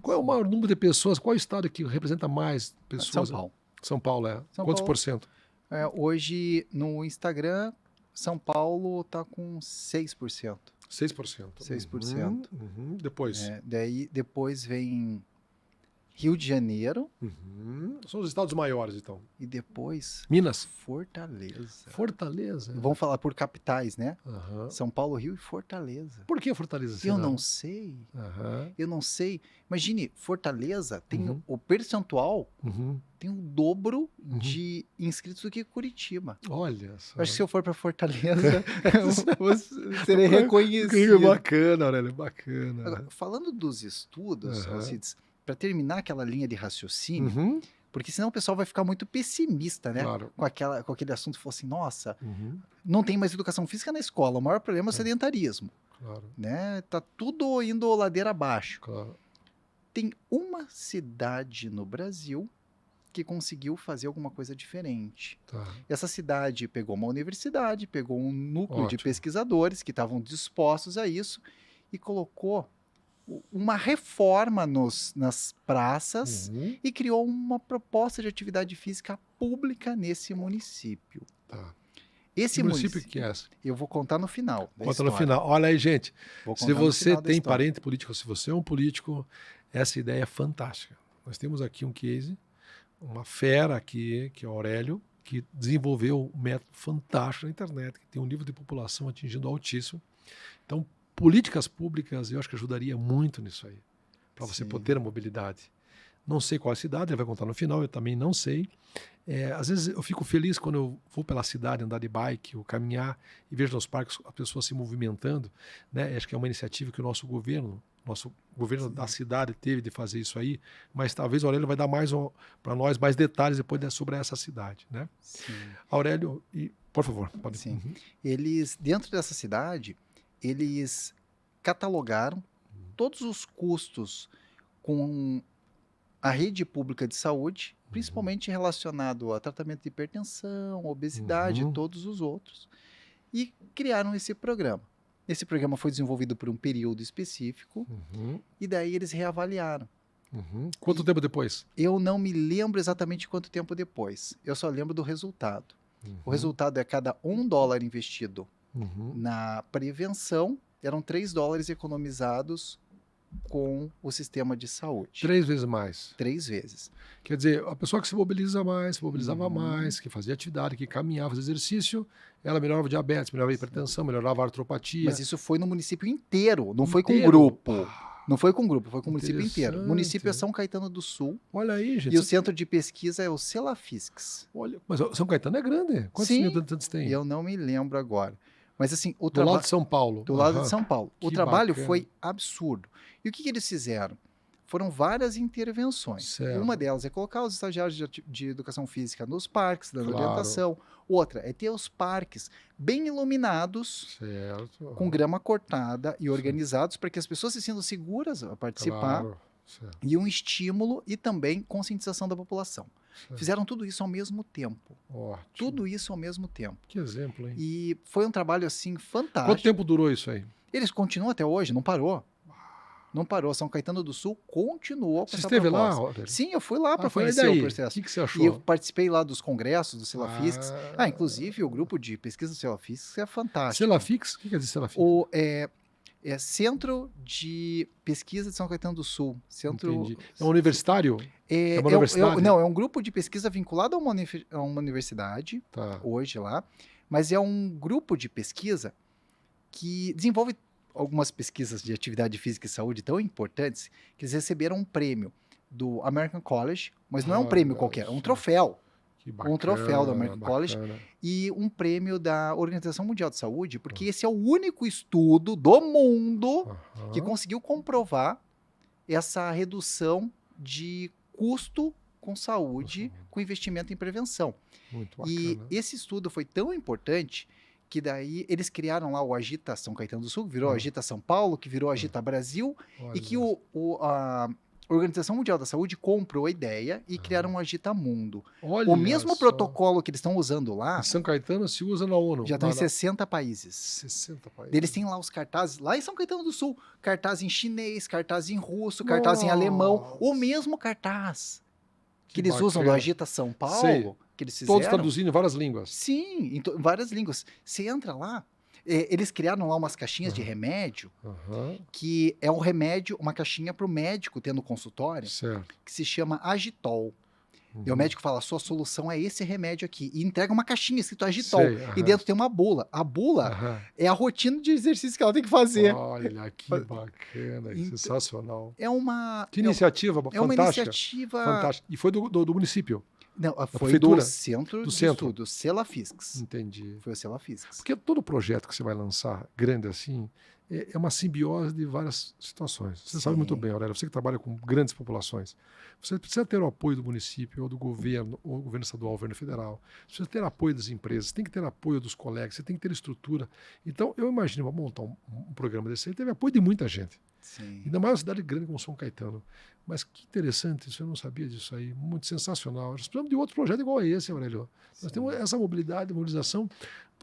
Qual é o maior número de pessoas, qual é o estado que representa mais pessoas? São Paulo. São Paulo, Quantos por cento? Hoje, no Instagram, São Paulo está com 6%. 6%. 6%. Depois? Daí, depois vem Rio de Janeiro. São os estados maiores, então. E depois... Minas? Fortaleza. Fortaleza? Vamos falar por capitais, né? São Paulo, Rio e Fortaleza. Por que Fortaleza? Eu não sei. Eu não sei. Imagine, Fortaleza tem o percentual... tem o dobro de inscritos do que Curitiba. Olha só. Eu acho que se eu for para Fortaleza, eu serei reconhecido. Bacana, Aurélio, bacana. Agora, falando dos estudos, Alcides, para terminar aquela linha de raciocínio, Porque senão o pessoal vai ficar muito pessimista, né? Claro. Com aquele assunto, falou assim, nossa, Uhum. não tem mais educação física na escola, o maior problema é o sedentarismo, Claro, né? Tá tudo indo ladeira abaixo. claro. Tem uma cidade no Brasil que conseguiu fazer alguma coisa diferente. Tá. Essa cidade pegou uma universidade, pegou um núcleo de Ótimo. pesquisadores que estavam dispostos a isso e colocou uma reforma nas praças Uhum. e criou uma proposta de atividade física pública nesse município. Tá. Esse Que município município, que é esse? eu vou contar no final da Conta no história. final. Olha aí, gente. Vou Se contar no você final da tem história. parente político, se você é um político, essa ideia é fantástica. Nós temos aqui um case, uma fera aqui, que é o Aurélio, que desenvolveu um método fantástico na internet, que tem um nível de população atingindo altíssimo. Então, políticas públicas, eu acho que ajudaria muito nisso aí, para você Sim. poder ter a mobilidade. Não sei qual é a cidade, ele vai contar no final, eu também não sei. Às vezes eu fico feliz quando eu vou pela cidade, andar de bike ou caminhar e vejo nos parques as pessoas se movimentando, né? Acho que é uma iniciativa que o nosso governo Sim. da cidade teve de fazer isso aí, mas talvez o Aurélio vai dar mais para nós mais detalhes depois sobre essa cidade, né? Sim. Aurélio, por favor, pode. Sim. Uhum. Eles, dentro dessa cidade, eles catalogaram todos os custos com a rede pública de saúde, principalmente relacionado a tratamento de hipertensão, obesidade e Uhum. todos os outros, e criaram esse programa. Esse programa foi desenvolvido por um período específico, Uhum. e daí eles reavaliaram. Uhum. Quanto tempo depois? Eu não me lembro exatamente quanto tempo depois, eu só lembro do resultado. O resultado é cada $1 investido Uhum. na prevenção, eram $3 economizados com o sistema de saúde. 3 vezes mais. 3 vezes. Quer dizer, a pessoa que se mobiliza mais, se mobilizava Uhum. mais, que fazia atividade, que caminhava, fazia exercício, ela melhorava o diabetes, melhorava a hipertensão, melhorava a artropatia. Mas isso foi no município inteiro, não foi com Inteiro. grupo. Ah, Não foi com grupo, foi com o município inteiro. O município é interessante. São Caetano do Sul olha aí, gente. e o centro de pesquisa é o Celafiscs. Olha, mas o São Caetano é grande. Quantos Sim. mil habitantes tem? Eu não me lembro agora. Mas assim, o Do lado trabalho de São Paulo. do lado Aham. de São Paulo. O Que trabalho bacana. foi absurdo. E o que eles fizeram? Foram várias intervenções. Certo. Uma delas é colocar os estagiários de educação física nos parques, dando Claro. orientação. Outra é ter os parques bem iluminados, Certo. com grama cortada e organizados para que as pessoas se sintam seguras a participar. Claro. Certo. E um estímulo e também conscientização da população. Certo. Fizeram tudo isso ao mesmo tempo. Ótimo. Tudo isso ao mesmo tempo. Que exemplo, hein? E foi um trabalho assim fantástico. Quanto tempo durou isso aí? Eles continuam até hoje, não parou. Não parou. São Caetano do Sul continuou com Você essa esteve lá, proposta. Aurélio? Sim, eu fui lá para foi conhecer daí. o O processo. que você E eu achou? participei lá dos congressos do Celafiscs. Inclusive o grupo de pesquisa do Celafiscs é fantástico. Celafix? O que quer dizer Celafix? É Centro de Pesquisa de São Caetano do Sul. Centro. Entendi. É um universitário? É, É uma universidade? não, é um grupo de pesquisa vinculado a uma universidade, Tá. hoje lá, mas é um grupo de pesquisa que desenvolve algumas pesquisas de atividade física e saúde tão importantes que eles receberam um prêmio do American College, mas não é um Olha prêmio qualquer, é um só. troféu. Que bacana, troféu do American College. bacana. E um prêmio da Organização Mundial de Saúde, porque esse é o único estudo do mundo que Aham. conseguiu comprovar essa redução de custo com saúde, com investimento em prevenção. Muito E bacana. esse estudo foi tão importante que daí eles criaram lá o Agita São Caetano do Sul, que virou Agita São Paulo, que virou Agita Brasil, Olha e que a Organização Mundial da Saúde comprou a ideia e criaram o Agita Mundo. olha O mesmo só. protocolo que eles estão usando lá Em São Caetano se usa na ONU. já estão em Na- 60 países. 60 países. Eles têm lá os cartazes, lá em São Caetano do Sul, cartaz em chinês, cartaz em russo, cartaz em alemão, o mesmo cartaz que eles usam do bacana. Agita São Paulo, Sei. que eles fizeram. Todos traduzindo em várias línguas. Sim, em várias línguas. Você entra lá, eles criaram lá umas caixinhas de remédio, Aham. que é um remédio, uma caixinha para o médico ter no consultório, Certo. que se chama Agitol. E o médico fala, sua solução é esse remédio aqui. E entrega uma caixinha escrito Agitol. Sei, E aham. dentro tem uma bula. A bula Aham. é a rotina de exercício que ela tem que fazer. Olha, que bacana, Então, sensacional. É uma... Que iniciativa é uma fantástica. iniciativa... Fantástica. E foi do município. Não, foi prefeitura? do Centro Do de centro. Estudos, Celafiscs. Entendi. Foi o Celafiscs. Porque todo projeto que você vai lançar, grande assim, é uma simbiose de várias situações. Você sabe muito Sim. bem, Aurélio, você que trabalha com grandes populações, você precisa ter o apoio do município, ou do governo, ou do governo estadual, ou governo federal. Você precisa ter apoio das empresas, tem que ter apoio dos colegas, você tem que ter estrutura. Então, eu imagino, vamos montar um programa desse aí, teve apoio de muita gente. Sim. Ainda mais uma cidade grande como São Caetano. Mas que interessante, isso eu não sabia disso aí. Muito sensacional. Nós precisamos de outro projeto igual a esse, Aurélio. Nós temos essa mobilidade, mobilização.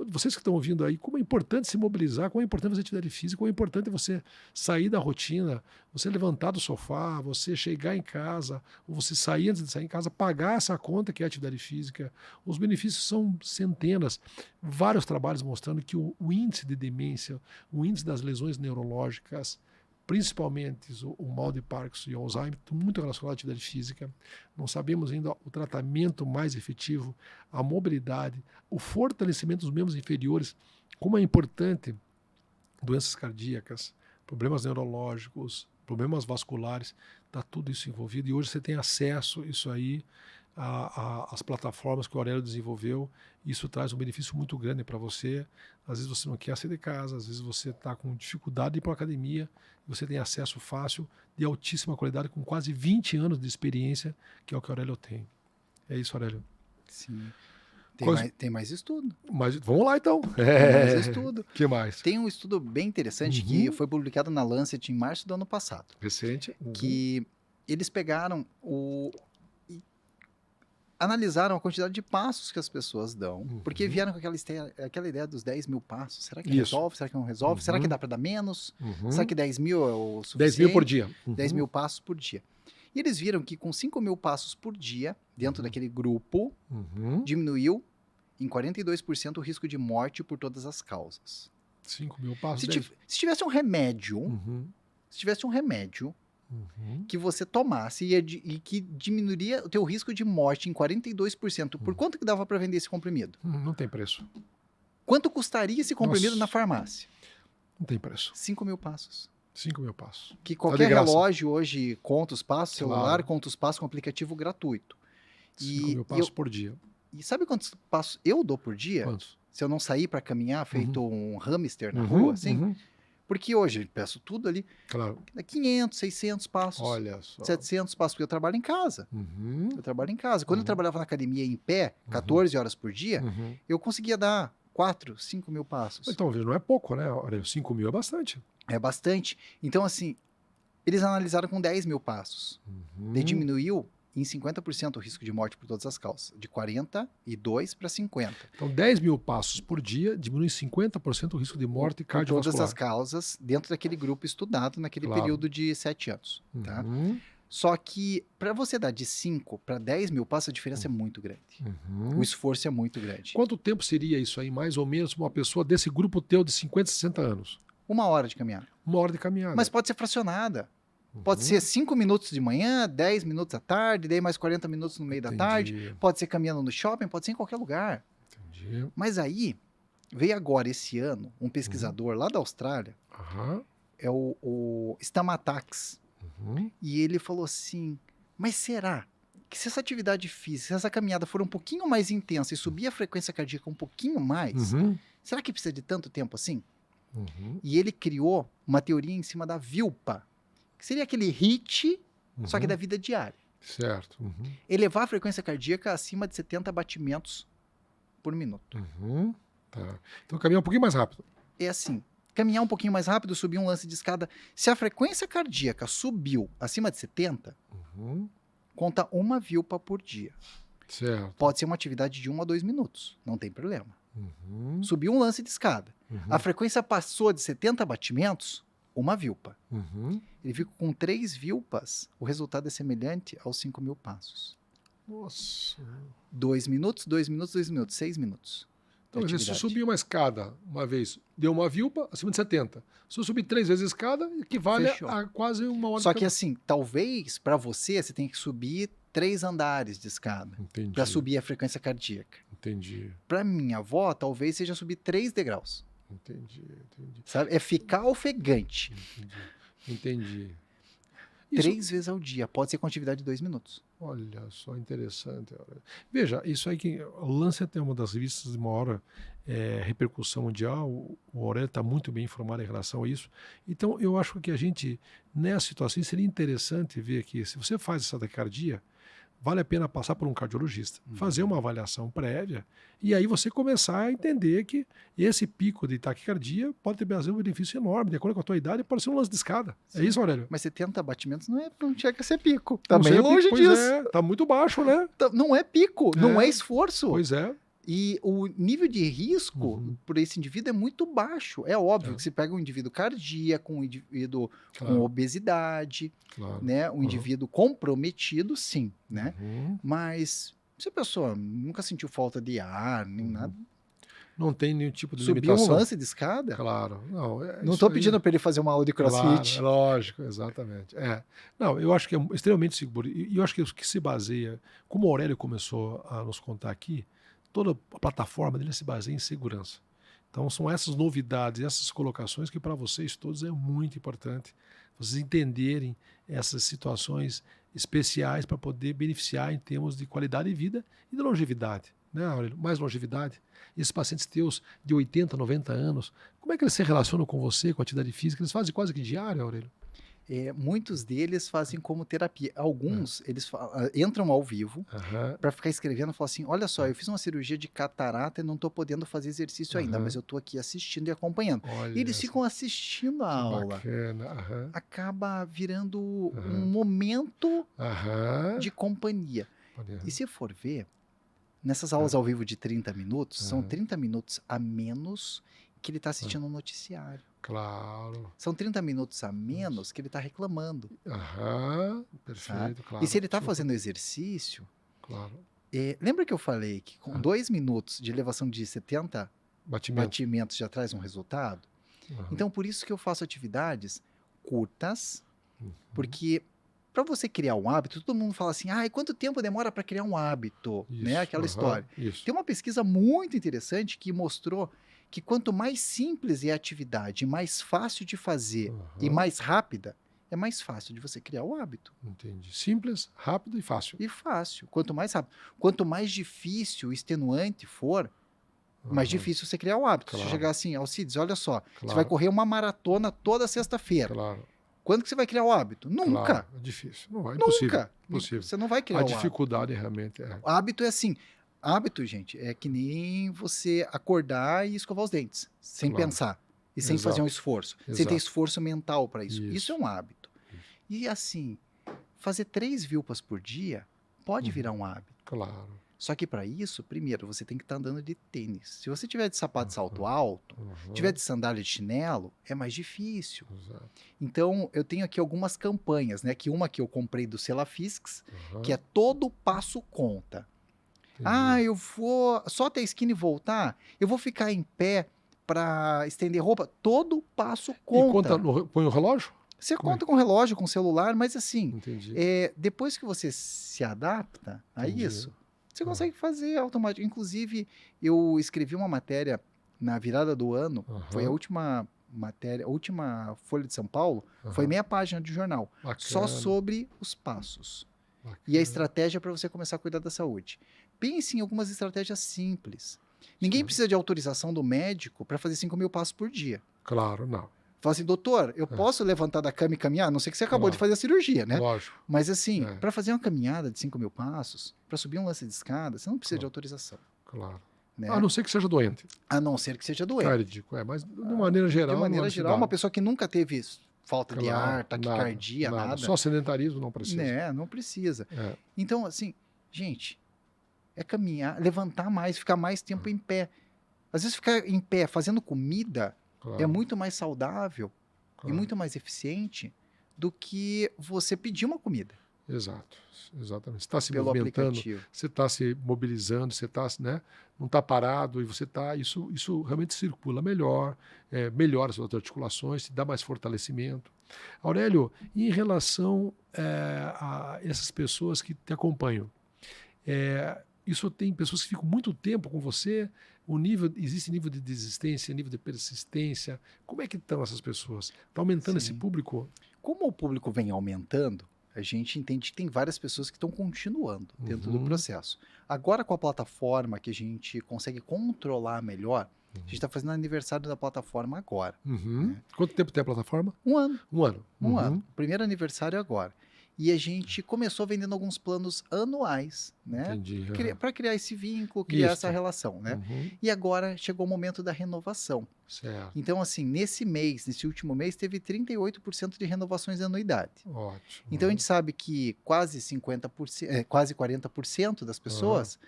Vocês que estão ouvindo aí, como é importante se mobilizar, como é importante fazer atividade física, como é importante você sair da rotina, você levantar do sofá, você chegar em casa, ou você sair antes de sair em casa, pagar essa conta que é a atividade física. Os benefícios são centenas. Vários trabalhos mostrando que o índice de demência, o índice das lesões neurológicas, principalmente o mal de Parkinson e Alzheimer, muito relacionado à atividade física. Não sabemos ainda o tratamento mais efetivo, a mobilidade, o fortalecimento dos membros inferiores, como é importante doenças cardíacas, problemas neurológicos, problemas vasculares, está tudo isso envolvido. E hoje você tem acesso a isso aí, as plataformas que o Aurélio desenvolveu. Isso traz um benefício muito grande para você. Às vezes você não quer sair de casa, às vezes você está com dificuldade de ir para a academia, você tem acesso fácil, de altíssima qualidade, com quase 20 anos de experiência, que é o que o Aurélio tem. É isso, Aurélio. Sim. Coisa- Tem mais estudo. Mas vamos lá então. Tem mais estudo. Que mais? Tem um estudo bem interessante que foi publicado na Lancet em março do ano passado. Recente. Que eles pegaram analisaram a quantidade de passos que as pessoas dão, porque vieram com aquela ideia dos 10 mil passos. Será que Isso. resolve? Será que não resolve? Será que dá para dar menos? Será que 10 mil é o suficiente? 10 mil por dia. 10 mil passos por dia. E eles viram que com 5 mil passos por dia, dentro daquele grupo, diminuiu em 42% o risco de morte por todas as causas. 5 mil passos. Se tivesse um remédio, que você tomasse e que diminuiria o teu risco de morte em 42%, por quanto que dava para vender esse comprimido? Não tem preço. Quanto custaria esse comprimido na farmácia? Não tem preço. 5 mil passos. 5 mil passos. Que Tá qualquer de graça. relógio hoje conta os passos, celular Claro. conta os passos com aplicativo gratuito. 5 mil passos por dia. E sabe quantos passos eu dou por dia? Quantos? Se eu não sair para caminhar feito um hamster na rua, assim? Porque hoje eu peço tudo ali, Claro. 500, 600 passos, Olha só. 700 passos, porque eu trabalho em casa. Eu trabalho em casa. Quando eu trabalhava na academia em pé, 14 horas por dia, eu conseguia dar 4, 5 mil passos. Então, veja, não é pouco, né? Olha, 5 mil é bastante. É bastante. Então, assim, eles analisaram com 10 mil passos. Daí diminuiu em 50% o risco de morte por todas as causas. De 42 para 50. Então, 10 mil passos por dia diminui 50% o risco de morte Por todas cardiovascular. as causas dentro daquele grupo estudado naquele Claro. período de 7 anos. Tá? Só que para você dar de 5 para 10 mil passos, a diferença é muito grande. O esforço é muito grande. Quanto tempo seria isso aí, mais ou menos, para uma pessoa desse grupo teu de 50, 60 anos? 1 hora de caminhada. 1 hora de caminhada. Mas pode ser fracionada. Pode ser 5 minutos de manhã, 10 minutos à tarde, daí mais 40 minutos no meio da tarde. Pode ser caminhando no shopping, pode ser em qualquer lugar. Entendi. Mas aí, veio agora esse ano, um pesquisador lá da Austrália, é o Stamatax, e ele falou assim, mas será que se essa atividade física, se essa caminhada for um pouquinho mais intensa e subir a frequência cardíaca um pouquinho mais, será que precisa de tanto tempo assim? E ele criou uma teoria em cima da VILPA, que seria aquele HIIT, só que da vida diária. Certo. Elevar a frequência cardíaca acima de 70 batimentos por minuto. Tá. Então caminhar um pouquinho mais rápido. É assim, caminhar um pouquinho mais rápido, subir um lance de escada. Se a frequência cardíaca subiu acima de 70, conta 1 VILPA por dia. Certo. Pode ser uma atividade de 1 a 2 minutos, não tem problema. Subiu um lance de escada. A frequência passou de 70 batimentos, 1 VILPA. Ele fica com 3 VILPAs, o resultado é semelhante aos 5 mil passos. Nossa. 2 minutos, 2 minutos, 2 minutos, 6 minutos. Então, se eu subir uma escada uma vez, deu 1 VILPA, acima de 70. Se eu subir 3 vezes a escada, equivale Fechou. a quase 1 hora Só de que assim, talvez para você tem que subir 3 andares de escada Entendi. para subir a frequência cardíaca. Entendi. Para minha avó, talvez seja subir 3 degraus. Entendi. Sabe? É ficar ofegante. Entendi. 3 vezes ao dia. Pode ser com atividade de 2 minutos. Olha só, interessante. Veja, isso aí que o Lancet é uma das revistas de maior repercussão mundial. O Aurélio está muito bem informado em relação a isso. Então, eu acho que a gente, nessa situação, seria interessante ver que se você faz essa taquicardia, vale a pena passar por um cardiologista, fazer uma avaliação prévia e aí você começar a entender que esse pico de taquicardia pode ter um benefício enorme. De acordo com a tua idade, pode ser um lance de escada. Sim. É isso, Aurélio? Mas 70 batimentos não chega a ser pico. Não Também sei, longe pois disso. é, tá muito baixo, né? Não é pico, não é esforço. Pois é. E o nível de risco por esse indivíduo é muito baixo. É óbvio que se pega um indivíduo cardíaco, um indivíduo com obesidade, né? Um indivíduo comprometido, sim, né? Mas se a pessoa nunca sentiu falta de ar, nem nada, não tem nenhum tipo de subiu limitação. um lance de escada? Claro. Não estou pedindo para ele fazer uma aula de crossfit. Claro, lógico, exatamente. Não, eu acho que é extremamente seguro. E eu acho que o que se baseia, como o Aurélio começou a nos contar aqui, toda a plataforma dele se baseia em segurança. Então são essas novidades, essas colocações que para vocês todos é muito importante. Vocês entenderem essas situações especiais para poder beneficiar em termos de qualidade de vida e de longevidade. Né, Aurélio? Mais longevidade. E esses pacientes teus de 80, 90 anos, como é que eles se relacionam com você, com a atividade física? Eles fazem quase que diário, Aurélio? Muitos deles fazem como terapia. Alguns, eles entram ao vivo para ficar escrevendo e falar assim, olha só, eu fiz uma cirurgia de catarata e não estou podendo fazer exercício ainda, mas eu estou aqui assistindo e acompanhando. E eles ficam assistindo a aula. Bacana. Acaba virando um momento de companhia. E se for ver, nessas aulas ao vivo de 30 minutos, são 30 minutos a menos que ele está assistindo um noticiário. Claro. São 30 minutos a menos que ele está reclamando. Perfeito, claro. E se ele está fazendo exercício, claro. Lembra que eu falei que com 2 minutos de elevação de 70 batimentos já traz um resultado? Então, por isso que eu faço atividades curtas, porque para você criar um hábito, todo mundo fala assim, quanto tempo demora para criar um hábito? Isso, né? Aquela história. Isso. Tem uma pesquisa muito interessante que mostrou que quanto mais simples é a atividade, mais fácil de fazer e mais rápida, é mais fácil de você criar o hábito. Entendi. Simples, rápido e fácil. E fácil. Quanto mais rápido. Quanto mais difícil, extenuante for, mais difícil você criar o hábito. Se chegar assim, Alcides, olha só, você vai correr uma maratona toda sexta-feira. Claro. Quando que você vai criar o hábito? Nunca. Claro, é difícil. Não vai, impossível. Impossível. Você não vai criar o hábito. A dificuldade realmente é. O hábito é assim. Hábito, gente, é que nem você acordar e escovar os dentes, sem pensar e sem fazer um esforço, sem ter esforço mental para isso. Isso é um hábito. E assim, fazer 3 vilpas por dia pode virar um hábito. Claro. Só que para isso, primeiro, você tem que estar andando de tênis. Se você tiver de sapato de salto alto, tiver de sandália de chinelo, é mais difícil. Então, eu tenho aqui algumas campanhas, né? Que uma que eu comprei do Selafiscs, que é todo passo conta. Eu vou só até a esquina e voltar, eu vou ficar em pé para estender roupa. Todo passo conta. E põe o relógio? Você conta com relógio, com celular, mas assim, depois que você se adapta a isso, você consegue fazer automático. Inclusive, eu escrevi uma matéria na virada do ano, foi a última matéria, a última Folha de São Paulo, foi meia página de jornal, só sobre os passos. E a estratégia para você começar a cuidar da saúde. Pense em algumas estratégias simples. Ninguém precisa de autorização do médico para fazer 5.000 passos por dia. Claro, não. Fala assim, doutor, eu posso levantar da cama e caminhar? A não sei que você acabou de fazer a cirurgia, né? Lógico. Mas assim, para fazer uma caminhada de 5.000 passos, para subir um lance de escada, você não precisa de autorização. Claro. Né? A não ser que seja doente. A não ser que seja doente. Cardíaco, mas de maneira geral. De maneira geral, uma pessoa que nunca teve falta de ar, taquicardia, nada. Só sedentarismo não precisa. Né? Não precisa. Então, assim, gente, é caminhar, levantar mais, ficar mais tempo em pé. Às vezes ficar em pé fazendo comida é muito mais saudável e muito mais eficiente do que você pedir uma comida. Exato, exatamente. Você está se pelo movimentando, aplicativo. Você está se mobilizando, você está, né, não está parado e você está. Isso realmente circula melhor, melhora as suas articulações, te dá mais fortalecimento. Aurélio, em relação a essas pessoas que te acompanham, isso tem pessoas que ficam muito tempo com você. Existe nível de desistência, nível de persistência. Como é que estão essas pessoas? Está aumentando esse público? Como o público vem aumentando, a gente entende que tem várias pessoas que estão continuando dentro do processo. Agora, com a plataforma que a gente consegue controlar melhor, a gente está fazendo aniversário da plataforma agora. Né? Quanto tempo tem a plataforma? 1 ano. 1 ano. 1 ano. Primeiro aniversário agora. E a gente começou vendendo alguns planos anuais, né? Entendi. Para criar esse vínculo, criar essa relação, né? E agora chegou o momento da renovação. Certo. Então, assim, nesse último mês, teve 38% de renovações de anuidade. Ótimo. Então, a gente sabe que quase 50%, quase 40% das pessoas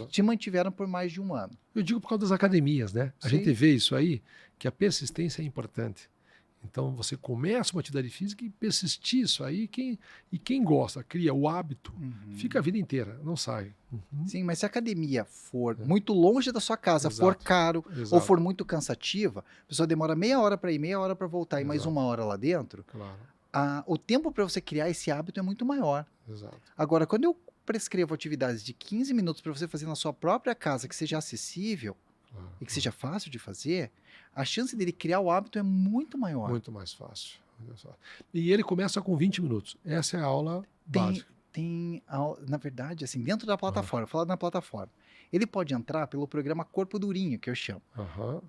se mantiveram por mais de 1 ano. Eu digo por causa das academias, né? A gente vê isso aí, que a persistência é importante. Então, você começa uma atividade física e persistir isso aí. Quem gosta, cria o hábito, fica a vida inteira, não sai. Sim, mas se a academia for muito longe da sua casa, for caro, ou for muito cansativa, a pessoa demora meia hora para ir, meia hora para voltar e mais 1 hora lá dentro, o tempo para você criar esse hábito é muito maior. Agora, quando eu prescrevo atividades de 15 minutos para você fazer na sua própria casa, que seja acessível e que seja fácil de fazer, a chance dele criar o hábito é muito maior. Muito mais fácil. E ele começa com 20 minutos. Essa é a aula básica. Na verdade, assim, dentro da plataforma, falar na plataforma, ele pode entrar pelo programa Corpo Durinho, que eu chamo,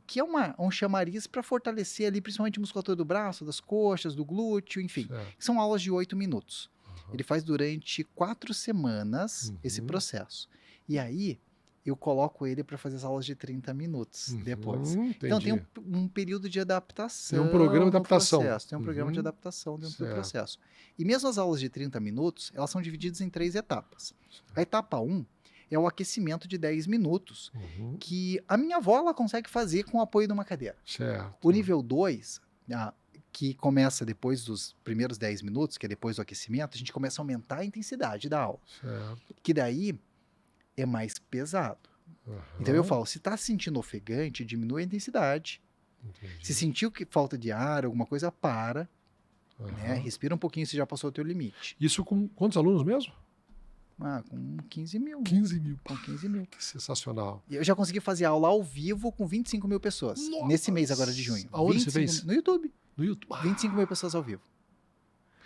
que é um chamariz para fortalecer ali, principalmente a musculatura do braço, das coxas, do glúteo, enfim. São aulas de 8 minutos. Ele faz durante 4 semanas esse processo. E aí, eu coloco ele para fazer as aulas de 30 minutos depois. Então, tem um período de adaptação. Tem um programa de adaptação. Tem um programa de adaptação dentro do processo. E mesmo as aulas de 30 minutos, elas são divididas em 3 etapas. A etapa 1 é o aquecimento de 10 minutos, que a minha avó ela consegue fazer com o apoio de uma cadeira. O nível 2, que começa depois dos primeiros 10 minutos, que é depois do aquecimento, a gente começa a aumentar a intensidade da aula. Que daí é mais pesado. Então eu falo, se está se sentindo ofegante, diminui a intensidade. Se sentiu que falta de ar, alguma coisa, para. Né? Respira um pouquinho se já passou o teu limite. Isso com quantos alunos mesmo? Com 15 mil. 15 mil. Com 15 mil. Que sensacional. E eu já consegui fazer aula ao vivo com 25 mil pessoas. Nossa. Nesse mês agora de junho. Aonde você fez? No YouTube. No YouTube. 25 mil pessoas ao vivo.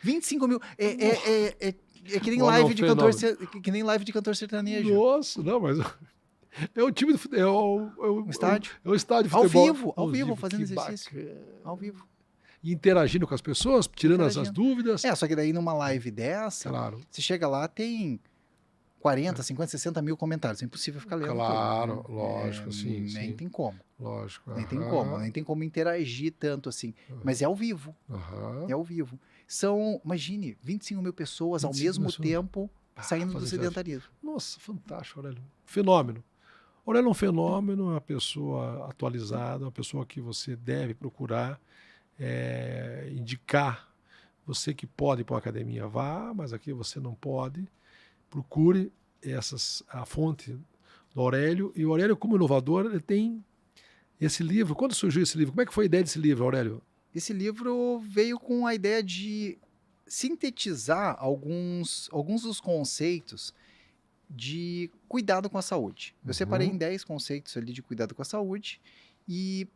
25 mil. É que nem live de cantor, que nem live de cantor sertanejo. Nossa, não, mas é o time do um estádio. É o estádio de futebol. Ao vivo, fazendo exercício. Bacana. Ao vivo. E interagindo com as pessoas, tirando as dúvidas. Só que daí numa live dessa, você chega lá, tem 40, 50, 60 mil comentários. É impossível ficar lendo tudo, né? Lógico, sim. Nem tem como. Lógico. Nem tem como interagir tanto assim. Mas é ao vivo. É ao vivo. São, imagine, 25 mil pessoas ao mesmo tempo saindo do sedentarismo. Nossa, fantástico, Aurélio. Fenômeno. Aurélio é um fenômeno, uma pessoa atualizada, uma pessoa que você deve procurar, indicar. Você que pode ir para uma academia, vá, mas aqui você não pode. Procure a fonte do Aurélio. E o Aurélio, como inovador, ele tem esse livro. Quando surgiu esse livro? Como é que foi a ideia desse livro, Aurélio? Esse livro veio com a ideia de sintetizar alguns dos conceitos de cuidado com a saúde. Eu separei em 10 conceitos ali de cuidado com a saúde e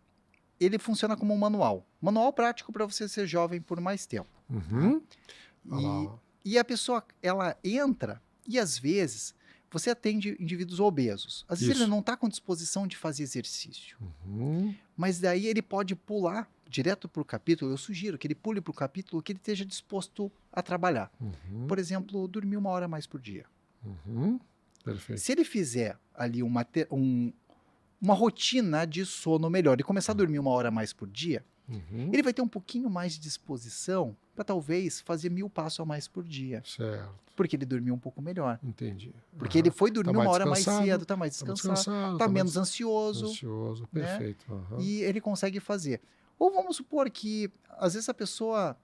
ele funciona como um manual. Manual prático para você ser jovem por mais tempo. E a pessoa, ela entra e às vezes você atende indivíduos obesos. Às vezes ele não está com disposição de fazer exercício. Mas daí ele pode pular direto para o capítulo. Eu sugiro que ele pule para o capítulo que ele esteja disposto a trabalhar. Por exemplo, dormir 1 hora mais por dia. Perfeito. Se ele fizer ali uma rotina de sono melhor e começar a dormir 1 hora mais por dia, ele vai ter um pouquinho mais de disposição para talvez fazer 1000 passos a mais por dia. Certo. Porque ele dormiu um pouco melhor. Entendi. Porque ele foi dormir 1 hora mais cedo, está mais descansado, está menos ansioso. Perfeito. E ele consegue fazer. Ou vamos supor que às vezes a pessoa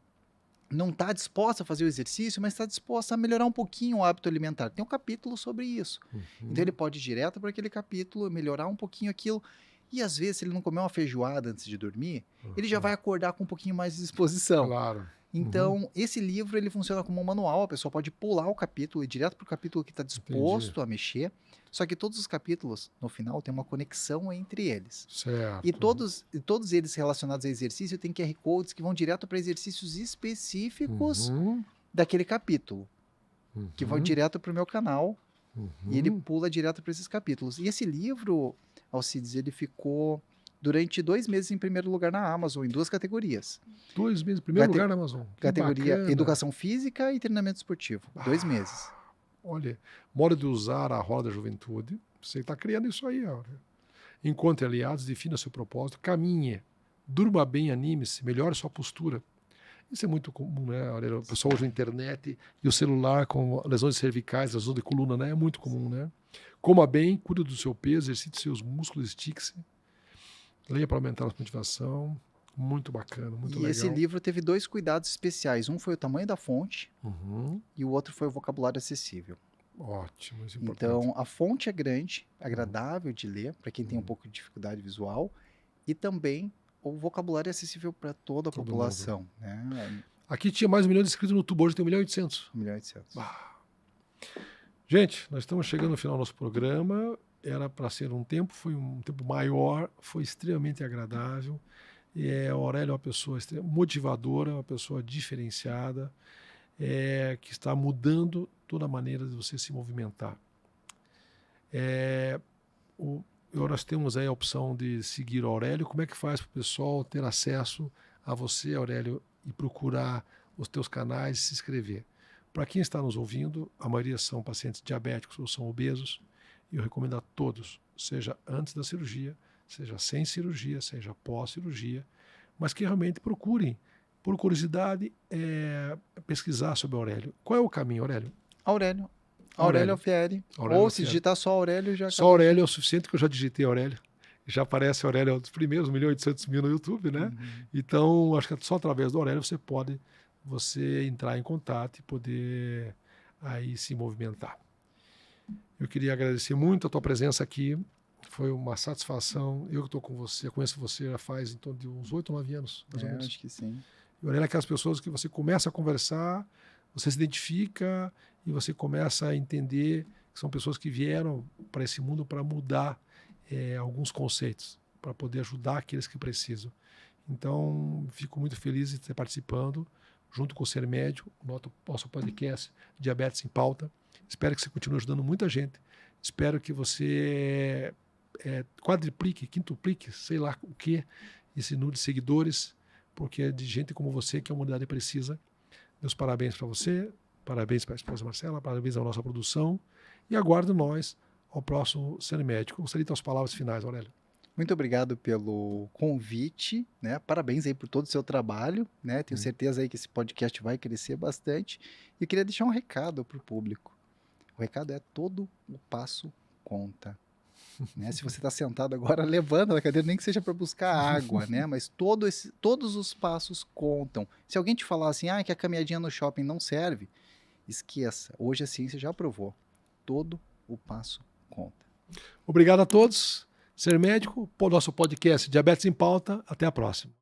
não está disposta a fazer o exercício, mas está disposta a melhorar um pouquinho o hábito alimentar. Tem um capítulo sobre isso. Então ele pode ir direto para aquele capítulo, melhorar um pouquinho aquilo. E às vezes, se ele não comer uma feijoada antes de dormir, ele já vai acordar com um pouquinho mais de disposição. Claro. Então, esse livro ele funciona como um manual. A pessoa pode pular o capítulo e ir direto para o capítulo que está disposto a mexer. Só que todos os capítulos, no final, tem uma conexão entre eles. Certo. E todos eles relacionados a exercício têm QR Codes que vão direto para exercícios específicos daquele capítulo, que vai direto para o meu canal, e ele pula direto para esses capítulos. E esse livro, Alcides, ele ficou durante 2 meses em primeiro lugar na Amazon, em 2 categorias. 2 meses, primeiro lugar na Amazon. Que Categoria bacana. Educação Física e Treinamento Esportivo. 2 meses. Olha, modo de usar a roda da juventude. Você está criando isso aí. Olha. Encontre aliados, defina seu propósito, caminhe, durma bem, anime-se, melhore sua postura. Isso é muito comum, né? Olha, o pessoal usa a internet e o celular com lesões cervicais, lesões de coluna, né? É muito comum, né? Coma bem, cuide do seu peso, exercite seus músculos, estique-se. Leia para aumentar a motivação. Muito bacana, muito legal. E esse livro teve 2 cuidados especiais. Um foi o tamanho da fonte e o outro foi o vocabulário acessível. Ótimo, isso é importante. Então, a fonte é grande, agradável de ler, para quem tem um pouco de dificuldade visual, e também o vocabulário é acessível para toda a população. Né? Aqui tinha mais de 1 milhão de inscritos no YouTube, hoje tem 1.800.000. 1.800.000. Gente, nós estamos chegando no final do nosso programa. Era para ser um tempo, foi um tempo maior, foi extremamente agradável. E o Aurélio é uma pessoa motivadora, uma pessoa diferenciada, que está mudando toda a maneira de você se movimentar. Nós temos aí a opção de seguir o Aurélio. Como é que faz para o pessoal ter acesso a você, Aurélio, e procurar os teus canais e se inscrever? Para quem está nos ouvindo, a maioria são pacientes diabéticos ou são obesos, e eu recomendo a todos, seja antes da cirurgia, seja sem cirurgia, seja pós-cirurgia, mas que realmente procurem, por curiosidade, pesquisar sobre Aurélio. Qual é o caminho, Aurélio? Aurélio Alfieri. Ou se digitar só Aurélio, já... Só Aurélio é o suficiente, que eu já digitei Aurélio. Já aparece Aurélio, é um dos primeiros, 1.800.000 no YouTube, né? Então, acho que é só através do Aurélio você pode entrar em contato e poder aí se movimentar. Eu queria agradecer muito a tua presença aqui. Foi uma satisfação. Eu que estou com você, conheço você já faz em torno de uns 8 ou 9 anos, mais ou menos. Acho que sim. E Aurélio é aquelas pessoas que você começa a conversar, você se identifica e você começa a entender que são pessoas que vieram para esse mundo para mudar alguns conceitos, para poder ajudar aqueles que precisam. Então, fico muito feliz de estar participando, junto com o Ser Médico, nosso podcast Diabetes em Pauta. Espero que você continue ajudando muita gente. Espero que você quadriplique, quintuplique, sei lá o que, esse número de seguidores, porque é de gente como você que a humanidade precisa. Meus parabéns para você, parabéns para a esposa Marcela, parabéns à nossa produção e aguardo nós ao próximo Ser Médico. Gostaria de ter as palavras finais, Aurélio. Muito obrigado pelo convite, né? Parabéns aí por todo o seu trabalho, né? Tenho certeza aí que esse podcast vai crescer bastante. E eu queria deixar um recado para o público. O recado é: todo o passo conta. Né? Se você está sentado agora, levanta da cadeira, nem que seja para buscar água, né? Mas todos os passos contam. Se alguém te falar assim, que a caminhadinha no shopping não serve, esqueça. Hoje a ciência já provou. Todo o passo conta. Obrigado a todos. Ser Médico, nosso podcast Diabetes em Pauta. Até a próxima.